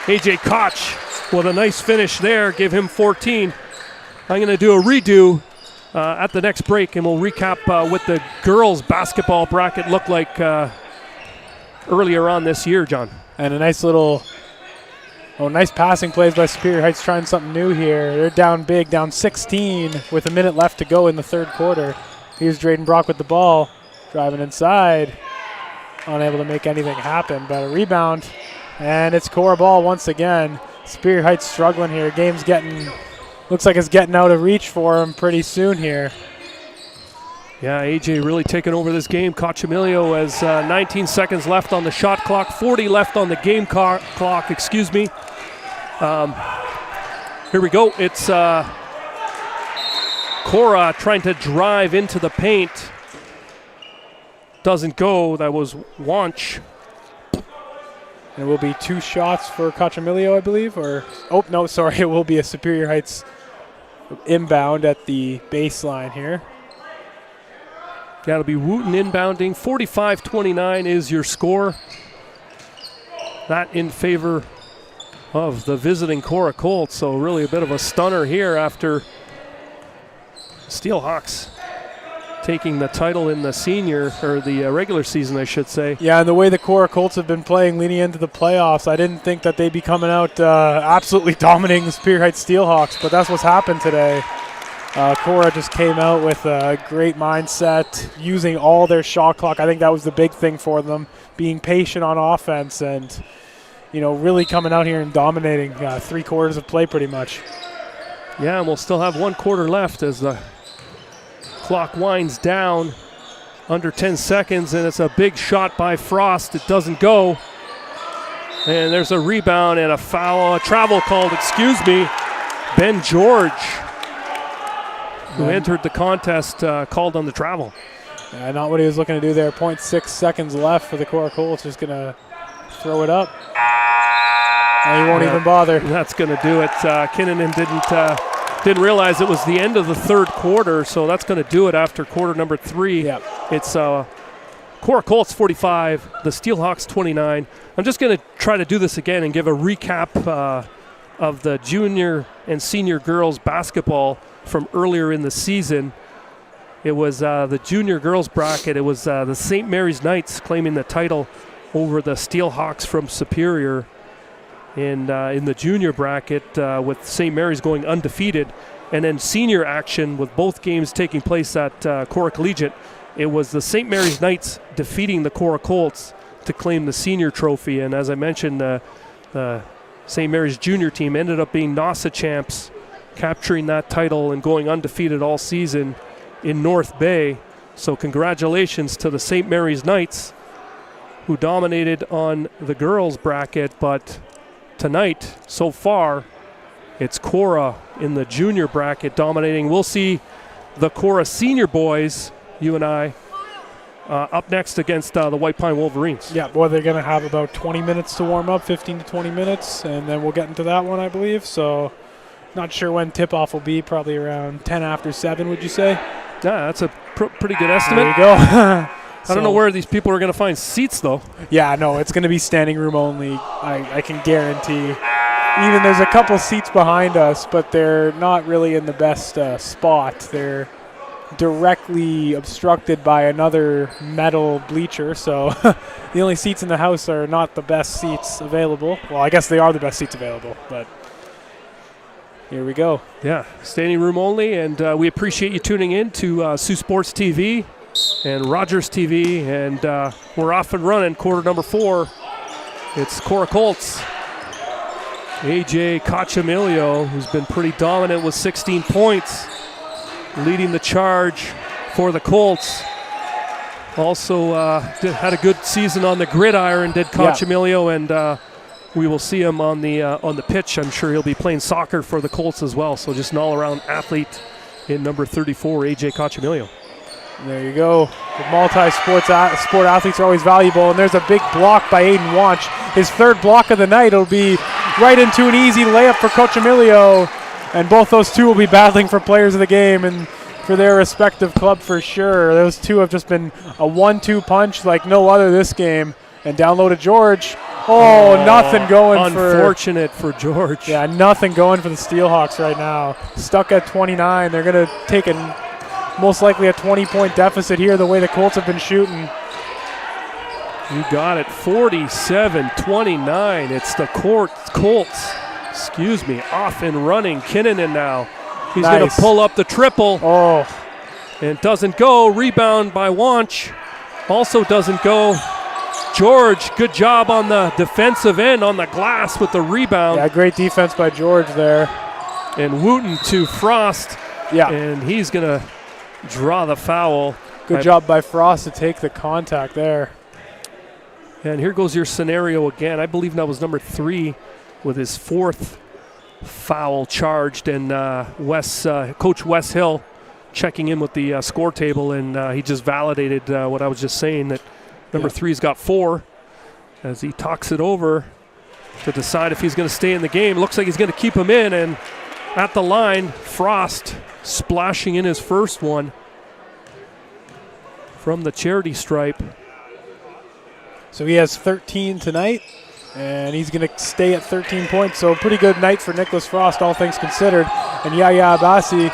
AJ Koch with a nice finish there, give him 14. I'm going to do a redo at the next break, and we'll recap what the girls' basketball bracket looked like earlier on this year, John. And a nice passing plays by Superior Heights, trying something new here. They're down big, down 16 with a minute left to go in the third quarter. Here's Drayden Brock with the ball, driving inside, unable to make anything happen, but a rebound, and it's Korah ball once again. Superior Heights struggling here. Game's looks like it's getting out of reach for him pretty soon here. Yeah, AJ really taking over this game. Cochamilio has 19 seconds left on the shot clock, 40 left on the game clock, excuse me. Here we go. It's Korah trying to drive into the paint. Doesn't go. That was Wanch. And it will be 2 shots for Cochamilio, I believe. It will be a Superior Heights inbound at the baseline here. That'll be Wooten inbounding. 45-29 is your score. That in favor of the visiting Korah Colts. So really a bit of a stunner here after Steelhawks taking the title in the senior, or the regular season, I should say. Yeah, and the way the Korah Colts have been playing leading into the playoffs, I didn't think that they'd be coming out absolutely dominating the Superior Heights Steelhawks, but that's what's happened today. Korah just came out with a great mindset, using all their shot clock. I think that was the big thing for them, being patient on offense and, really coming out here and dominating 3 quarters of play pretty much. Yeah, and we'll still have 1 quarter left as the clock winds down, under 10 seconds, and it's a big shot by Frost. It doesn't go. And there's a rebound and a foul, a travel called, Ben George, who entered the contest, called on the travel. Yeah, not what he was looking to do there. 0.6 seconds left for the Korah Colts. Just going to throw it up. And he won't even bother. That's going to do it. Kinnunen didn't realize it was the end of the third quarter, so that's going to do it after quarter number 3. Yep. It's Korah Colts 45, the Steelhawks 29. I'm just going to try to do this again and give a recap of the junior and senior girls basketball from earlier in the season. It was the junior girls bracket. It was the St. Mary's Knights claiming the title over the Steelhawks from Superior. In the junior bracket, with St. Mary's going undefeated. And then senior action with both games taking place at Korah Collegiate. It was the St. Mary's Knights defeating the Korah Colts to claim the senior trophy. And as I mentioned, the St. Mary's junior team ended up being NASA champs, capturing that title and going undefeated all season in North Bay. So congratulations to the St. Mary's Knights, who dominated on the girls' bracket. But tonight, so far, it's Korah in the junior bracket dominating. We'll see the Korah senior boys, you and I, up next against the White Pine Wolverines. Yeah, boy, they're going to have about 20 minutes to warm up, 15 to 20 minutes, and then we'll get into that one, I believe. So not sure when tip-off will be, probably around 10 after 7, would you say? Yeah, that's a pretty good estimate. There you go. I don't know where these people are going to find seats, though. Yeah, no, it's going to be standing room only, I can guarantee. Even there's a couple seats behind us, but they're not really in the best spot. They're directly obstructed by another metal bleacher, so the only seats in the house are not the best seats available. Well, I guess they are the best seats available, but here we go. Yeah, standing room only, and we appreciate you tuning in to Saultsports TV and Rogers TV, and we're off and running, quarter number 4. It's Korah Colts. AJ Cachamilio, who's been pretty dominant with 16 points, leading the charge for the Colts. Also had a good season on the gridiron, did Cachamilio, and we will see him on the pitch. I'm sure he'll be playing soccer for the Colts as well. So just an all-around athlete in number 34, AJ Cachamilio. There you go. The multi-sport athletes are always valuable, and there's a big block by Aiden Wanch. His third block of the night. It'll be right into an easy layup for Cachamilio, and both those two will be battling for players of the game and for their respective club for sure. Those two have just been a 1-2 punch like no other this game. And down low to George. Nothing going unfortunate for George. Yeah, nothing going for the Steelhawks right now. Stuck at 29. They're going to take most likely a 20-point deficit here the way the Colts have been shooting. You got it, 47-29. It's the Colts, off and running. Kinnunen now. He's going to pull up the triple. And it doesn't go. Rebound by Wanch. Also doesn't go. George, good job on the defensive end on the glass with the rebound. Yeah, great defense by George there. And Wooten to Frost. Yeah. And he's going to draw the foul. Good job by Frost to take the contact there. And here goes your scenario again. I believe that was number 3 with his 4th foul charged. And Coach Wes Hill checking in with the score table, and he just validated what I was just saying, that number 3's got 4 as he talks it over to decide if he's going to stay in the game. Looks like he's going to keep him in, and at the line, Frost splashing in his first one from the charity stripe. So he has 13 tonight, and he's going to stay at 13 points. So a pretty good night for Nicholas Frost, all things considered. And Yaya Abassi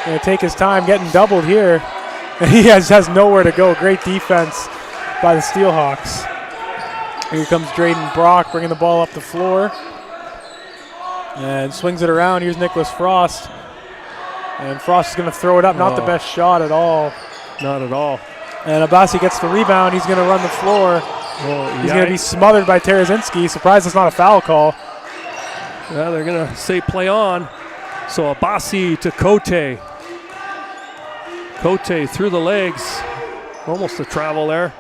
going to take his time, getting doubled here. And he has nowhere to go. Great defense by the Steelhawks. Here comes Drayden Brock bringing the ball up the floor and swings it around. Here's Nicholas Frost, and Frost is going to throw it up. Not the best shot at all. Not at all. And Abassi gets the rebound. He's going to run the floor. He's going to be smothered by Tarazinski. Surprised it's not a foul call. Yeah, they're going to say play on. So Abassi to Cote. Cote through the legs. Almost a travel there.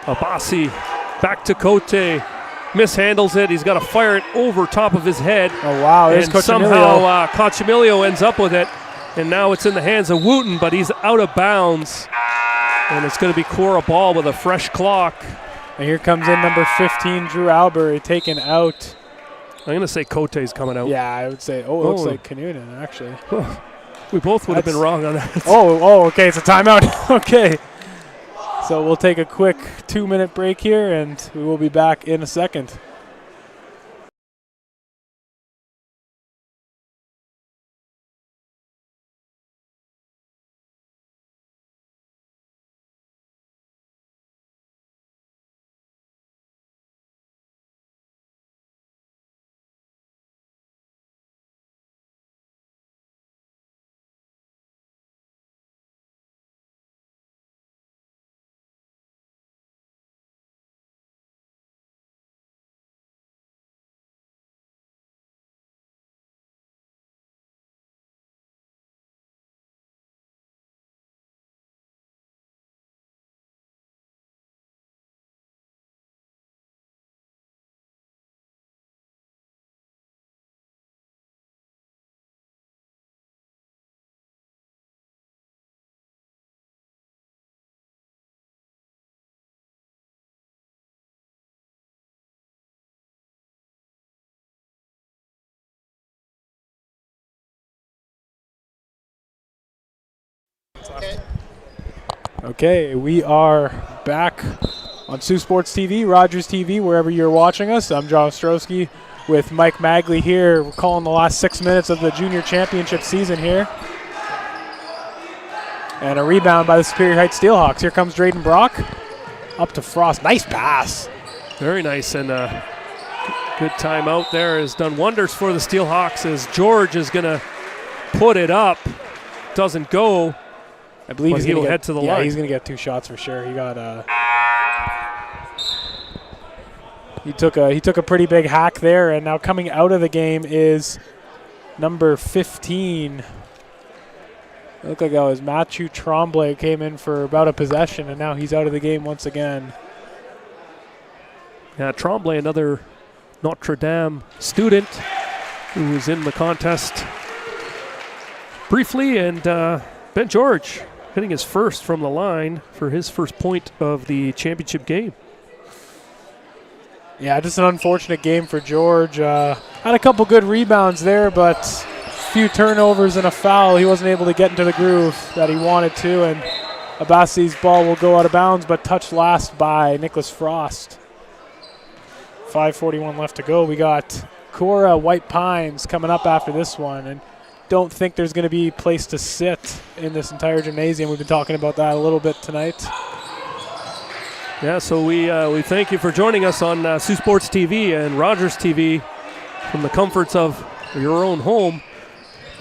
Abassi back to Cote. Mishandles it. He's got to fire it over top of his head. Oh, wow. There's and somehow Cachamilio ends up with it. And now it's in the hands of Wooten, but he's out of bounds. And it's going to be Korah ball with a fresh clock. And here comes in number 15, Drew Albury, taken out. I'm going to say Cote's coming out. Yeah, I would say, it looks like Kinnunen, actually. We both would have been wrong on that. Okay, it's a timeout. Okay. So we'll take a quick 2-minute break here, and we will be back in a second. Okay, we are back on Saultsports TV, Rogers TV, wherever you're watching us. I'm John Ostrowski with Mike Magley here. We're calling the last 6 minutes of the junior championship season here. And a rebound by the Superior Heights Steelhawks. Here comes Drayden Brock. Up to Frost. Nice pass. Very nice, and good timeout there has done wonders for the Steelhawks as George is going to put it up. Doesn't go. I believe he's going to head to the line. Yeah, he's going to get 2 shots for sure. He got he took a pretty big hack there, and now coming out of the game is number 15. It looked like that was Matthew Tremblay, came in for about a possession, and now he's out of the game once again. Yeah, Tremblay, another Notre Dame student who was in the contest briefly, and Ben George hitting his first from the line for his first point of the championship game. Yeah, just an unfortunate game for George. Had a couple good rebounds there, but a few turnovers and a foul. He wasn't able to get into the groove that he wanted to, and Abbassi's ball will go out of bounds, but touched last by Nicholas Frost. 5:41 left to go. We got Korah White Pines coming up after this one, and don't think there's going to be a place to sit in this entire gymnasium. We've been talking about that a little bit tonight. Yeah, so we thank you for joining us on Saultsports TV and Rogers TV from the comforts of your own home.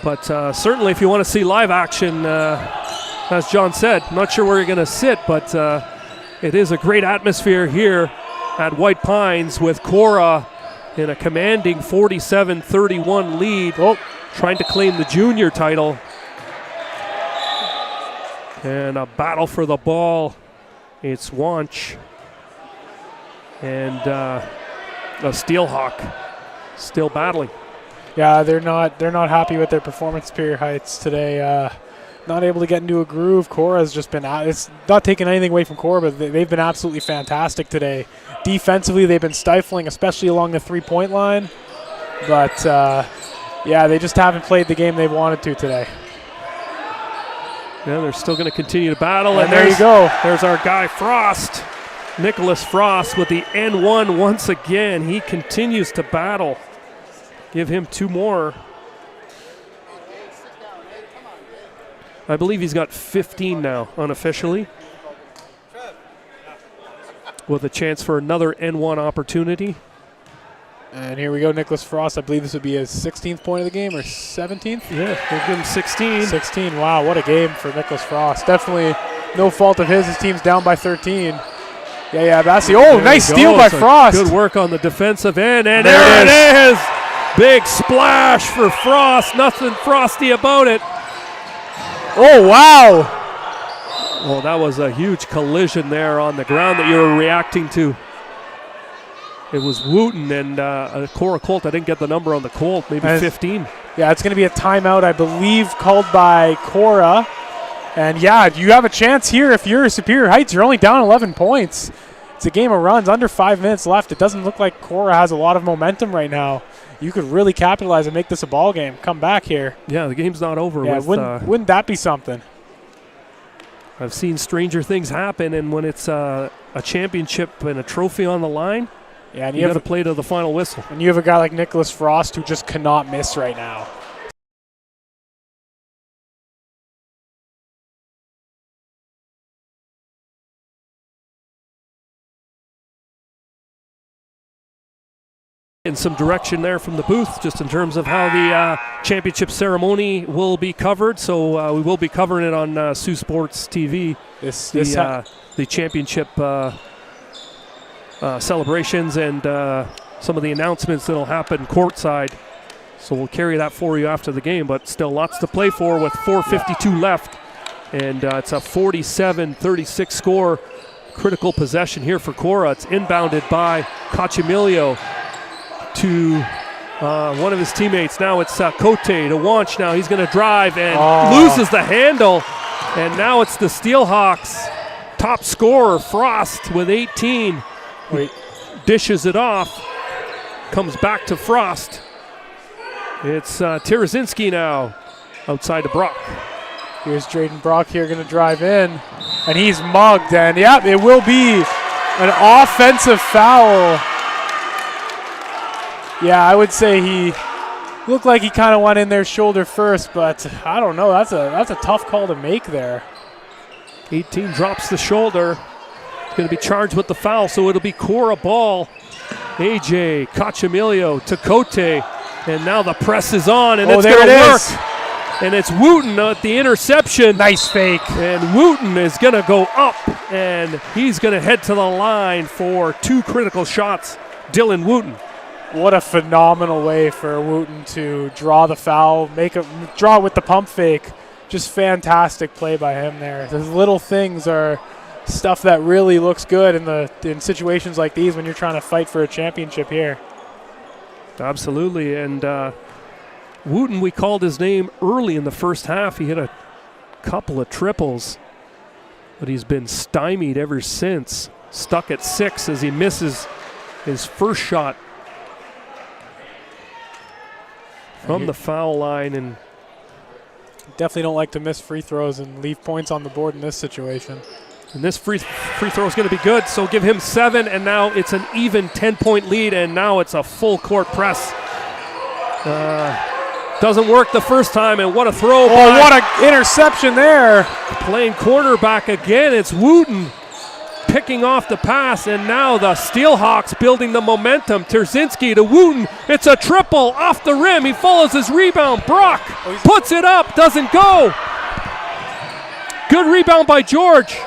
But certainly if you want to see live action, as John said, not sure where you're going to sit, but it is a great atmosphere here at White Pines with Korah in a commanding 47-31 lead. Trying to claim the junior title. And a battle for the ball. It's Wanch. And a Steelhawk still battling. Yeah, they're not happy with their performance, Superior Heights, today. Not able to get into a groove. Korah's just been it's not taking anything away from Korah, but they've been absolutely fantastic today. Defensively, they've been stifling, especially along the three-point line. But yeah, they just haven't played the game they wanted to today. Yeah, they're still going to continue to battle. And there you go. There's our guy, Frost. Nicholas Frost with the N1 once again. He continues to battle. Give him 2 more. I believe he's got 15 now, unofficially. With a chance for another N1 opportunity. And here we go, Nicholas Frost. I believe this would be his 16th point of the game, or 17th? Yeah, we'll give him 16. 16, wow, what a game for Nicholas Frost. Definitely no fault of his team's down by 13. Yeah, Bassi. Oh, nice steal by Frost. Good work on the defensive end, and there it is. Big splash for Frost. Nothing frosty about it. Oh, wow. Well, that was a huge collision there on the ground that you were reacting to. It was Wooten and a Korah Colt. I didn't get the number on the Colt, maybe 15. Yeah, it's going to be a timeout, I believe, called by Korah. And, yeah, you have a chance here if you're Superior Heights. You're only down 11 points. It's a game of runs, under 5 minutes left. It doesn't look like Korah has a lot of momentum right now. You could really capitalize and make this a ball game. Come back here. Yeah, the game's not over. Yeah, wouldn't that be something? I've seen stranger things happen, and when it's a championship and a trophy on the line, yeah, and you got to play to the final whistle. And you have a guy like Nicholas Frost who just cannot miss right now. In some direction there from the booth, just in terms of how the championship ceremony will be covered. So we will be covering it on Saultsports TV. The championship celebrations and some of the announcements that will happen courtside. So we'll carry that for you after the game, but still lots to play for with 4:52 left. And it's a 47-36 score. Critical possession here for Korah. It's inbounded by Cachemilio to one of his teammates. Now it's Cote to Wanch. Now he's going to drive and loses the handle. And now it's the Steelhawks top scorer, Frost, with 18. Dishes it off. Comes back to Frost. It's Tarazinski now outside to Brock. Here's Drayden Brock here going to drive in. and he's mugged. And, yeah, it will be an offensive foul. Yeah, I would say he looked like he kind of went in there shoulder first, but I don't know. That's a tough call to make there. 18 drops the shoulder. He's going to be charged with the foul, so it'll be Korah ball. AJ, Cachamilio to Cote, and now the press is on, and it's going to work. And it's Wooten at the interception. Nice fake. And Wooten is going to go up, and he's going to head to the line for 2 critical shots. Dylan Wooten. What a phenomenal way for Wooten to draw the foul, draw with the pump fake. Just fantastic play by him there. Those little things are stuff that really looks good in situations like these when you're trying to fight for a championship here. Absolutely, and Wooten, we called his name early in the first half. He hit a couple of triples, but he's been stymied ever since. Stuck at 6 as he misses his first shot from the foul line. And definitely don't like to miss free throws and leave points on the board in this situation. And this free throw is going to be good, so give him 7, and now it's an even 10-point lead, and now it's a full court press. Doesn't work the first time, and what a throw. Oh, what an interception there. Playing quarterback again, it's Wooten picking off the pass, and now the Steelhawks building the momentum. Terzinski to Wooten. It's a triple off the rim. He follows his rebound. Brock puts it up, doesn't go. Good rebound by George.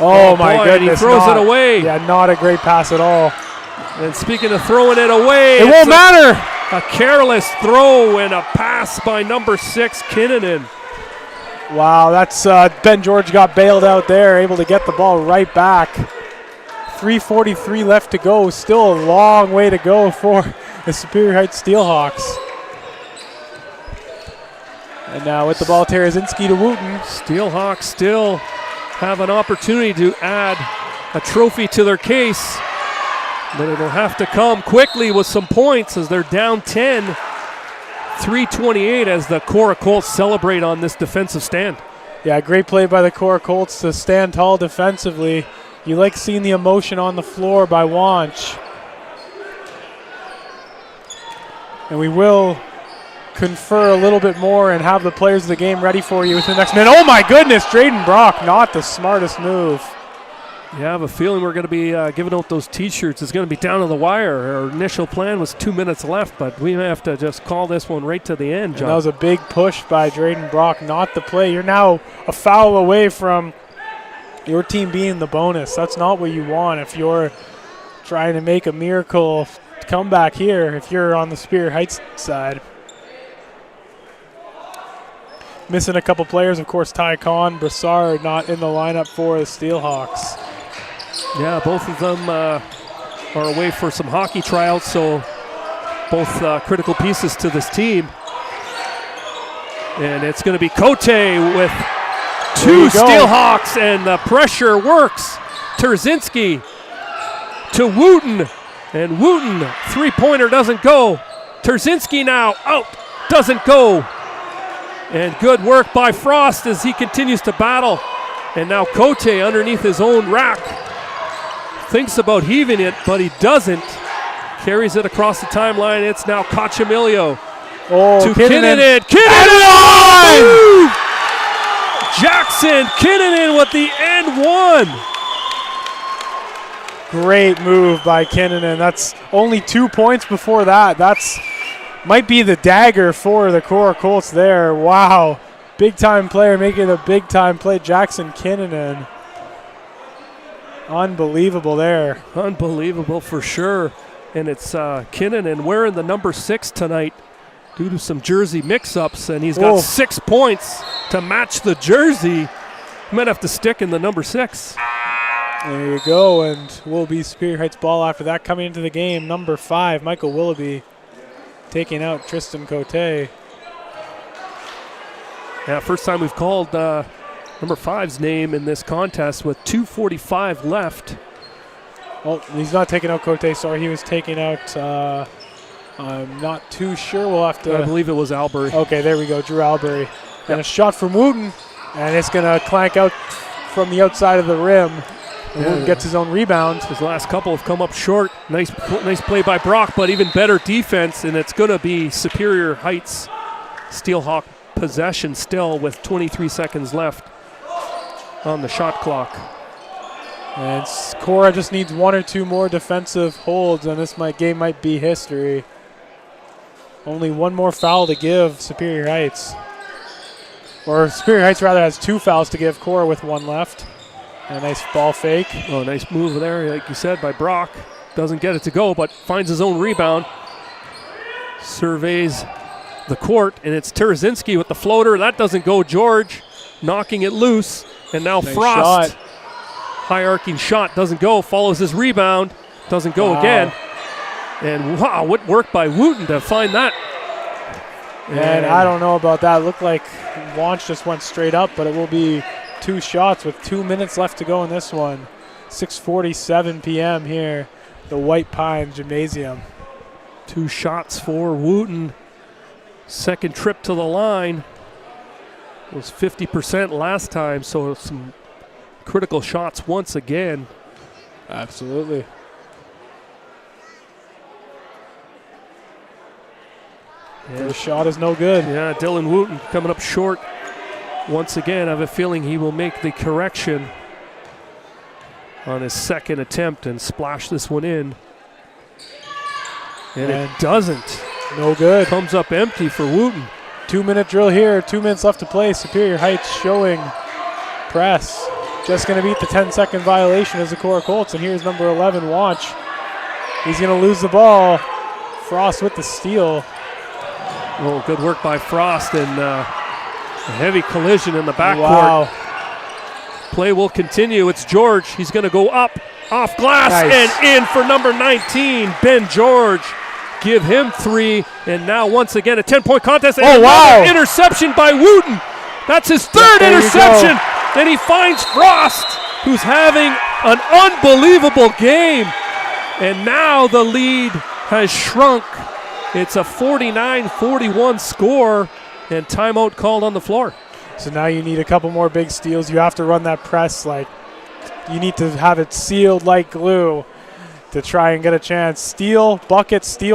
Oh my goodness. He throws it away. Yeah, not a great pass at all. And speaking of throwing it away, it won't matter. A careless throw and a pass by number 6, Kinnunen. Wow, that's Ben George got bailed out there, able to get the ball right back. 3:43 left to go. Still a long way to go for the Superior Heights Steelhawks. And now with the ball, Terzinski to Wooten. Steelhawks still have an opportunity to add a trophy to their case, but it'll have to come quickly with some points as they're down 10. 3:28 as the Korah Colts celebrate on this defensive stand. Yeah, great play by the Korah Colts to stand tall defensively. You like seeing the emotion on the floor by Wanch. And we will confer a little bit more and have the players of the game ready for you within the next minute. Oh my goodness, Drayden Brock, not the smartest move. Yeah, I have a feeling we're going to be giving out those T-shirts. It's going to be down to the wire. Our initial plan was 2 minutes left, but we may have to just call this one right to the end, John. And that was a big push by Drayden Brock, not the play. You're now a foul away from your team being the bonus. That's not what you want if you're trying to make a miracle comeback here, if you're on the Superior Heights side. Missing a couple players, of course, Ty Khan, Brassard not in the lineup for the Steelhawks. Yeah, both of them are away for some hockey tryouts, so both critical pieces to this team. And it's going to be Cote with 2 Steelhawks, and the pressure works. Terzinski to Wooten, and Wooten, three-pointer doesn't go. Terzinski now out, doesn't go. And good work by Frost as he continues to battle. And now Cote underneath his own rack. Thinks about heaving it, but he doesn't. Carries it across the timeline. It's now Cachamilio to Kinnunen. Kinnunen! Jackson Kinnunen with the and one. Great move by Kinnunen. That's only 2 points before that. That's might be the dagger for the Korah Colts there. Wow. Big-time player making a big-time play. Jackson Kinnunen. Unbelievable there. Unbelievable for sure. And it's Kinnunen wearing the number 6 tonight due to some jersey mix-ups, and he's got 6 points to match the jersey. He might have to stick in the number 6. There you go, and will be Superior Heights ball after that. Coming into the game, number 5, Michael Willoughby, taking out Tristan Cote. Yeah, first time we've called number 5's name in this contest with 2:45 left. Well, he's not taking out Cote, sorry. He was taking out, I'm not too sure. We'll have to. I believe it was Albury. Okay, there we go, Drew Albury. Yep. And a shot from Wooten, and it's going to clank out from the outside of the rim. And Wooten gets his own rebound. His last couple have come up short. Nice play by Brock, but even better defense, and it's going to be Superior Heights Steelhawk possession still with 23 seconds left on the shot clock. And Korah just needs one or two more defensive holds, and this game might be history. Only one more foul to give Superior Heights. Or Superior Heights rather has 2 fouls to give Korah with 1 left. And a nice ball fake. Oh, nice move there, like you said, by Brock. Doesn't get it to go, but finds his own rebound. Surveys the court, and it's Tarazinski with the floater. That doesn't go. George knocking it loose. And now nice Frost. Shot. High arcing shot doesn't go. Follows his rebound. Doesn't go again. And wow, what work by Wooten to find that. And I don't know about that. It looked like Launch just went straight up, but it will be 2 shots with 2 minutes left to go in this one. 6:47 p.m. here, the White Pine Gymnasium. 2 shots for Wooten. Second trip to the line was 50% last time, so some critical shots once again. Absolutely. The shot is no good. Yeah, Dylan Wooten coming up short once again. I have a feeling he will make the correction on his second attempt and splash this one in. And it doesn't. No good. Comes up empty for Wooten. 2-minute drill here. 2 minutes left to play. Superior Heights showing press. Just going to beat the 10-second violation as the Korah Colts. And here's number 11, Watch. He's going to lose the ball. Frost with the steal. Oh, good work by Frost, and a heavy collision in the backcourt. Wow. Play will continue. It's George. He's going to go up, off glass, nice. And in for number 19, Ben George. Give him 3, and now once again a 10-point contest. And another interception by Wooten. That's his 3rd interception. Then he finds Frost, who's having an unbelievable game. And now the lead has shrunk. It's a 49-41 score, and timeout called on the floor. So now you need a couple more big steals. You have to run that press like you need to have it sealed like glue to try and get a chance. Steal buckets, the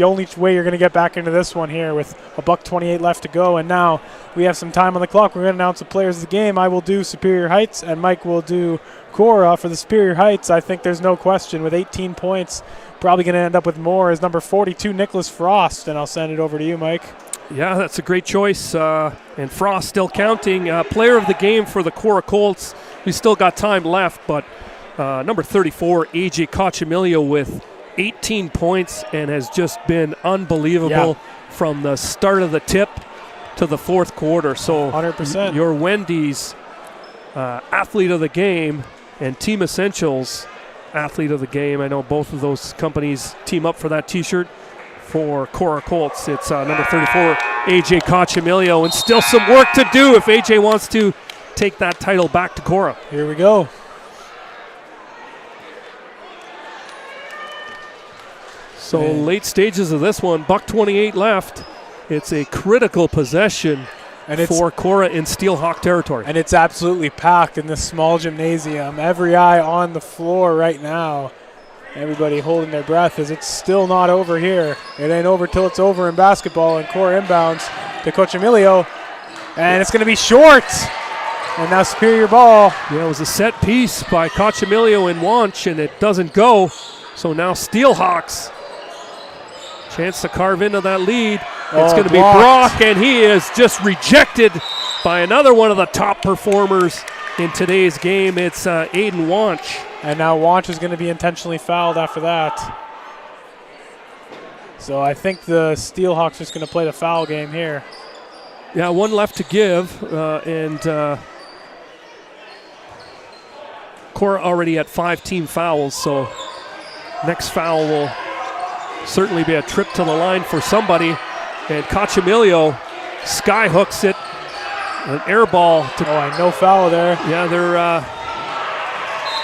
only way you're going to get back into this one here with a $1:28 left to go. And now we have some time on the clock. We're going to announce the players of the game. I will do Superior Heights, and Mike will do Korah. For the Superior Heights, I think there's no question with 18 points. Probably going to end up with more is number 42, Nicholas Frost, and I'll send it over to you, Mike. Yeah, that's a great choice, and Frost still counting. Player of the game for the Korah Colts. We still got time left, but number 34, AJ Cochamilio with 18 points and has just been unbelievable from the start of the tip to the fourth quarter. So 100%. Your Wendy's athlete of the game and Team Essentials athlete of the game. I know both of those companies team up for that T-shirt. For Korah Colts, it's number 34, AJ Cochamilio, and still some work to do if AJ wants to take that title back to Korah. Here we go. So late stages of this one, $1:28 left. It's a critical possession for Korah in Steelhawk territory. And it's absolutely packed in this small gymnasium. Every eye on the floor right now. Everybody holding their breath as it's still not over here. It ain't over till it's over in basketball. And Korah inbounds to Cochamilio. And it's going to be short. And now Superior ball. Yeah, it was a set piece by Cochamilio and Wanch, and it doesn't go. So now Steelhawks. Chance to carve into that lead. It's going to be Brock, and he is just rejected by another one of the top performers in today's game. It's Aiden Wanch. And now Wanch is going to be intentionally fouled after that. So I think the Steelhawks just going to play the foul game here. Yeah, 1 left to give, and Korah already at 5 team fouls, so next foul will certainly be a trip to the line for somebody. And Cochamilio skyhooks it. An air ball. No foul there. Yeah, they're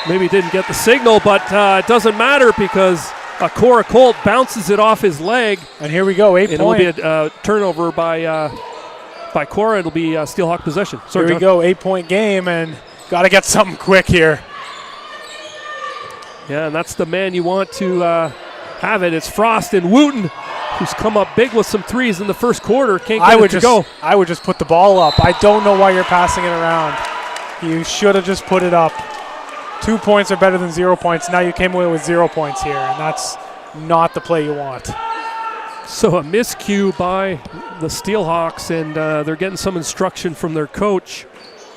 maybe didn't get the signal, but it doesn't matter because a Korah Colt bounces it off his leg. And here we go, 8 point. It'll be a turnover by Korah. It'll be Steelhawk possession. Sorry, here we go, 8 point game, and Got to get something quick here. Yeah, and that's the man you want to have it. It's Frost and Wooten, who's come up big with some threes in the first quarter. Can't get it to go. I would just put the ball up. I don't know why you're passing it around. You should have just put it up. 2 points are better than 0 points. Now you came away with 0 points here, and that's not the play you want. So a miscue by the Steelhawks, and they're getting some instruction from their coach.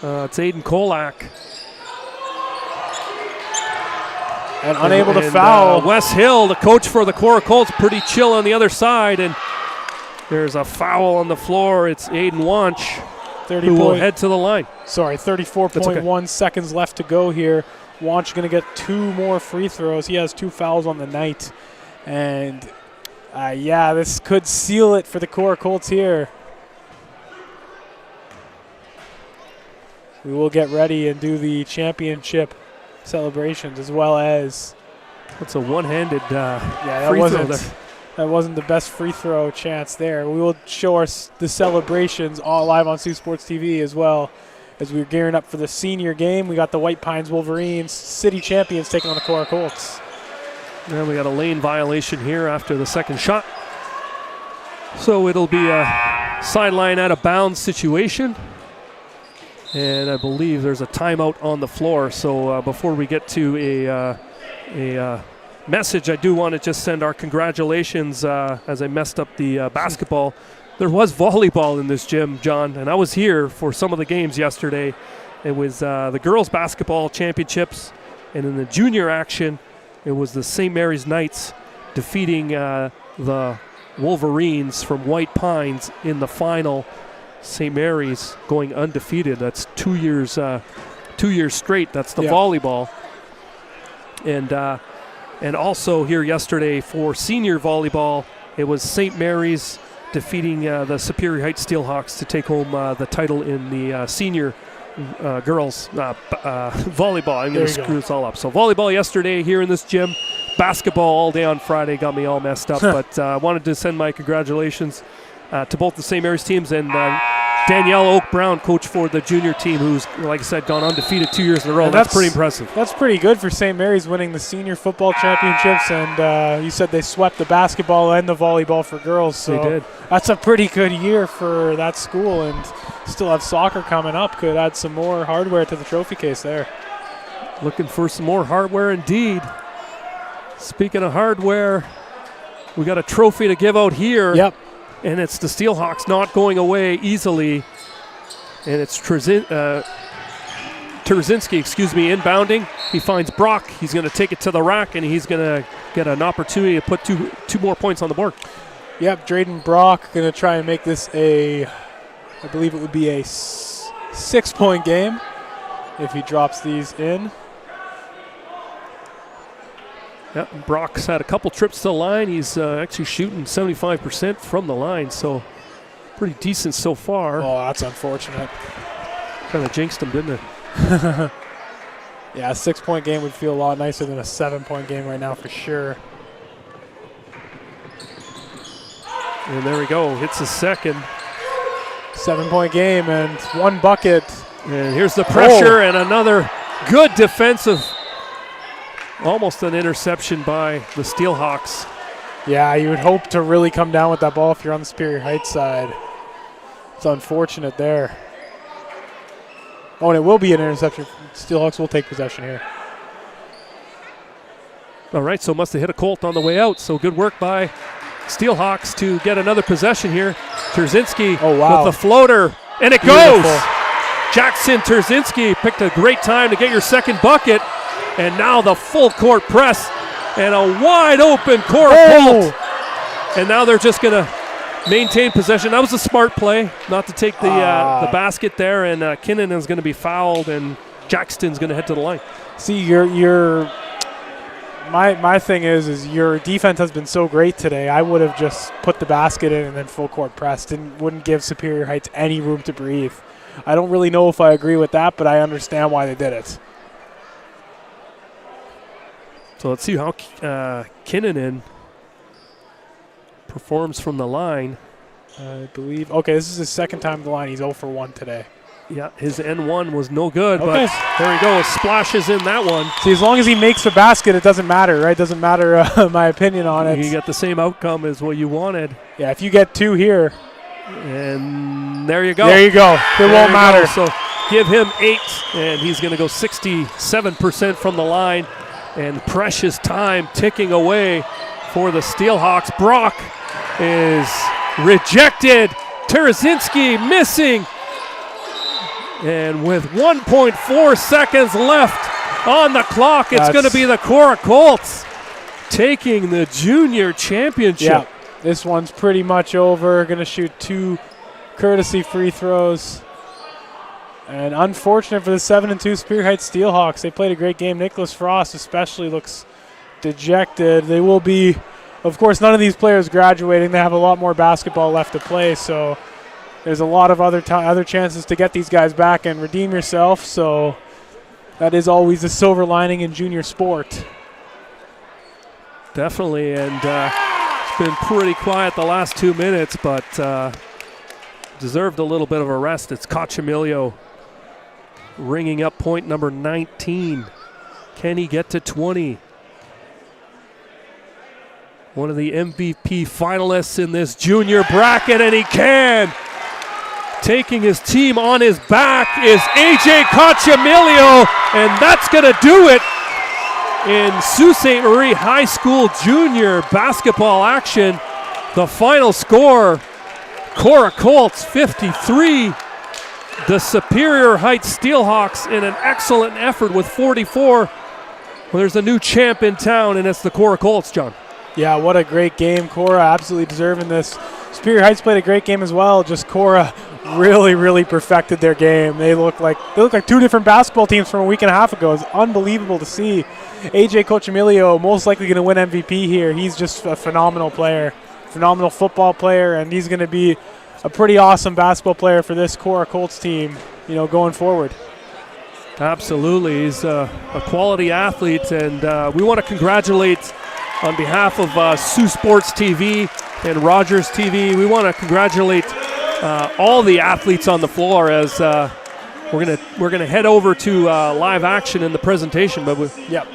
It's Aiden Kolak. And unable to foul. Wes Hill, the coach for the Korah Colts, pretty chill on the other side. And there's a foul on the floor. It's Aiden Wanch who will head to the line. Sorry, 34.1 seconds left to go here. Wanch going to get 2 more free throws. He has 2 fouls on the night. And, yeah, this could seal it for the Korah Colts here. We will get ready and do the championship celebrations as well as. That's a one-handed that free throw there. That wasn't the best free throw chance there. We will show the celebrations all live on Saultsports TV as well as we're gearing up for the senior game. We got the White Pines Wolverines, city champions, taking on the Korah Colts. And we got a lane violation here after the second shot. So it'll be a sideline out of bounds situation. And I believe there's a timeout on the floor. So before we get to a message, I do want to just send our congratulations as I messed up the basketball. There was volleyball in this gym, John, and I was here for some of the games yesterday. It was the girls' basketball championships, and in the junior action, it was the St. Mary's Knights defeating the Wolverines from White Pines in the final. St. Mary's going undefeated. That's 2 years straight. That's the volleyball. And also here yesterday for senior volleyball, it was St. Mary's defeating the Superior Heights Steelhawks to take home the title in the senior girls volleyball. I'm going to screw this all up. So volleyball yesterday here in this gym. Basketball all day on Friday got me all messed up. But I wanted to send my congratulations to both the St. Mary's teams and Danielle Oak Brown, coach for the junior team, who's, like I said, gone undefeated 2 years in a row. And that's pretty impressive. That's pretty good for St. Mary's winning the senior football championships. And you said they swept the basketball and the volleyball for girls. So they did. That's a pretty good year for that school. And still have soccer coming up. Could add some more hardware to the trophy case there. Looking for some more hardware indeed. Speaking of hardware, we got a trophy to give out here. Yep. And it's the Steelhawks not going away easily. And it's Terzinski, inbounding. He finds Brock. He's going to take it to the rack, and he's going to get an opportunity to put two more points on the board. Yep, Drayden Brock going to try and make this I believe it would be a 6-point game if he drops these in. Yep, Brock's had a couple trips to the line. He's actually shooting 75% from the line, so pretty decent so far. Oh, that's unfortunate. Kind of jinxed him, didn't it? Yeah, a 6-point game would feel a lot nicer than a 7-point game right now for sure. And there we go, hits a second. 7-point game and 1 bucket. And here's the pressure and another good defensive. Almost an interception by the Steelhawks. Yeah, you would hope to really come down with that ball if you're on the Superior Heights side. It's unfortunate there. Oh, and it will be an interception. Steelhawks will take possession here. All right, so must have hit a Colt on the way out. So good work by Steelhawks to get another possession here. Terzinski with the floater, and it goes. Jackson Terzinski picked a great time to get your second bucket. And now the full court press and a wide open Korah Colt. And now they're just going to maintain possession. That was a smart play not to take the basket there. And Kinnan is going to be fouled and Jackson's going to head to the line. See, my thing is your defense has been so great today. I would have just put the basket in and then full court pressed and wouldn't give Superior Heights any room to breathe. I don't really know if I agree with that, but I understand why they did it. So let's see how Kinnanen performs from the line. I believe. Okay, this is his second time at the line. He's 0 for 1 today. Yeah, his N1 was no good, Okay. but there he goes. Splashes in that one. See, as long as he makes the basket, it doesn't matter, right? Doesn't matter my opinion on it. You get the same outcome as what you wanted. Yeah, if you get 2 here. And there you go. There you go. It won't matter. So give him 8, and he's going to go 67% from the line. And precious time ticking away for the Steelhawks. Brock is rejected. Tarazinski missing. And with 1.4 seconds left on the clock, it's going to be the Korah Colts taking the junior championship. Yeah, this one's pretty much over. Going to shoot 2 courtesy free throws. And unfortunate for the 7-2 Spear Heights Steelhawks. They played a great game. Nicholas Frost especially looks dejected. They will be, of course, none of these players graduating. They have a lot more basketball left to play, so there's a lot of other chances to get these guys back and redeem yourself. So that is always the silver lining in junior sport. Definitely, and it's been pretty quiet the last 2 minutes, but deserved a little bit of a rest. It's Cochamilio ringing up point number 19. Can he get to 20? One of the MVP finalists in this junior bracket, and he can. Taking his team on his back is AJ Cochamilio, and that's going to do it in Sault Ste. Marie High School junior basketball action. The final score, Korah Colts 53, the Superior Heights Steelhawks in an excellent effort with 44. Well, there's a new champ in town, and it's the Korah Colts, John. Yeah, what a great game. Korah absolutely deserving this. Superior Heights played a great game as well. Just Korah really perfected their game. They look like 2 different basketball teams from a week and a half ago. It's unbelievable to see. AJ Cochamilio most likely going to win MVP here. He's just a phenomenal player, phenomenal football player, and he's going to be a pretty awesome basketball player for this Korah Colts team, going forward. Absolutely. He's a quality athlete, and we want to congratulate on behalf of Saultsports TV and Rogers TV. We want to congratulate all the athletes on the floor as we're gonna head over to live action in the presentation. But we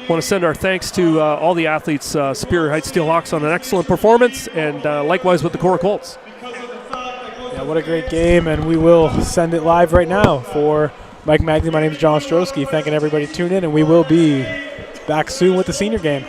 want to send our thanks to all the athletes, Superior Heights Steelhawks, on an excellent performance, and likewise with the Korah Colts. Yeah, what a great game, and we will send it live right now. For Mike Magley, my name is John Ostrowski, thanking everybody to tune in, and we will be back soon with the senior game.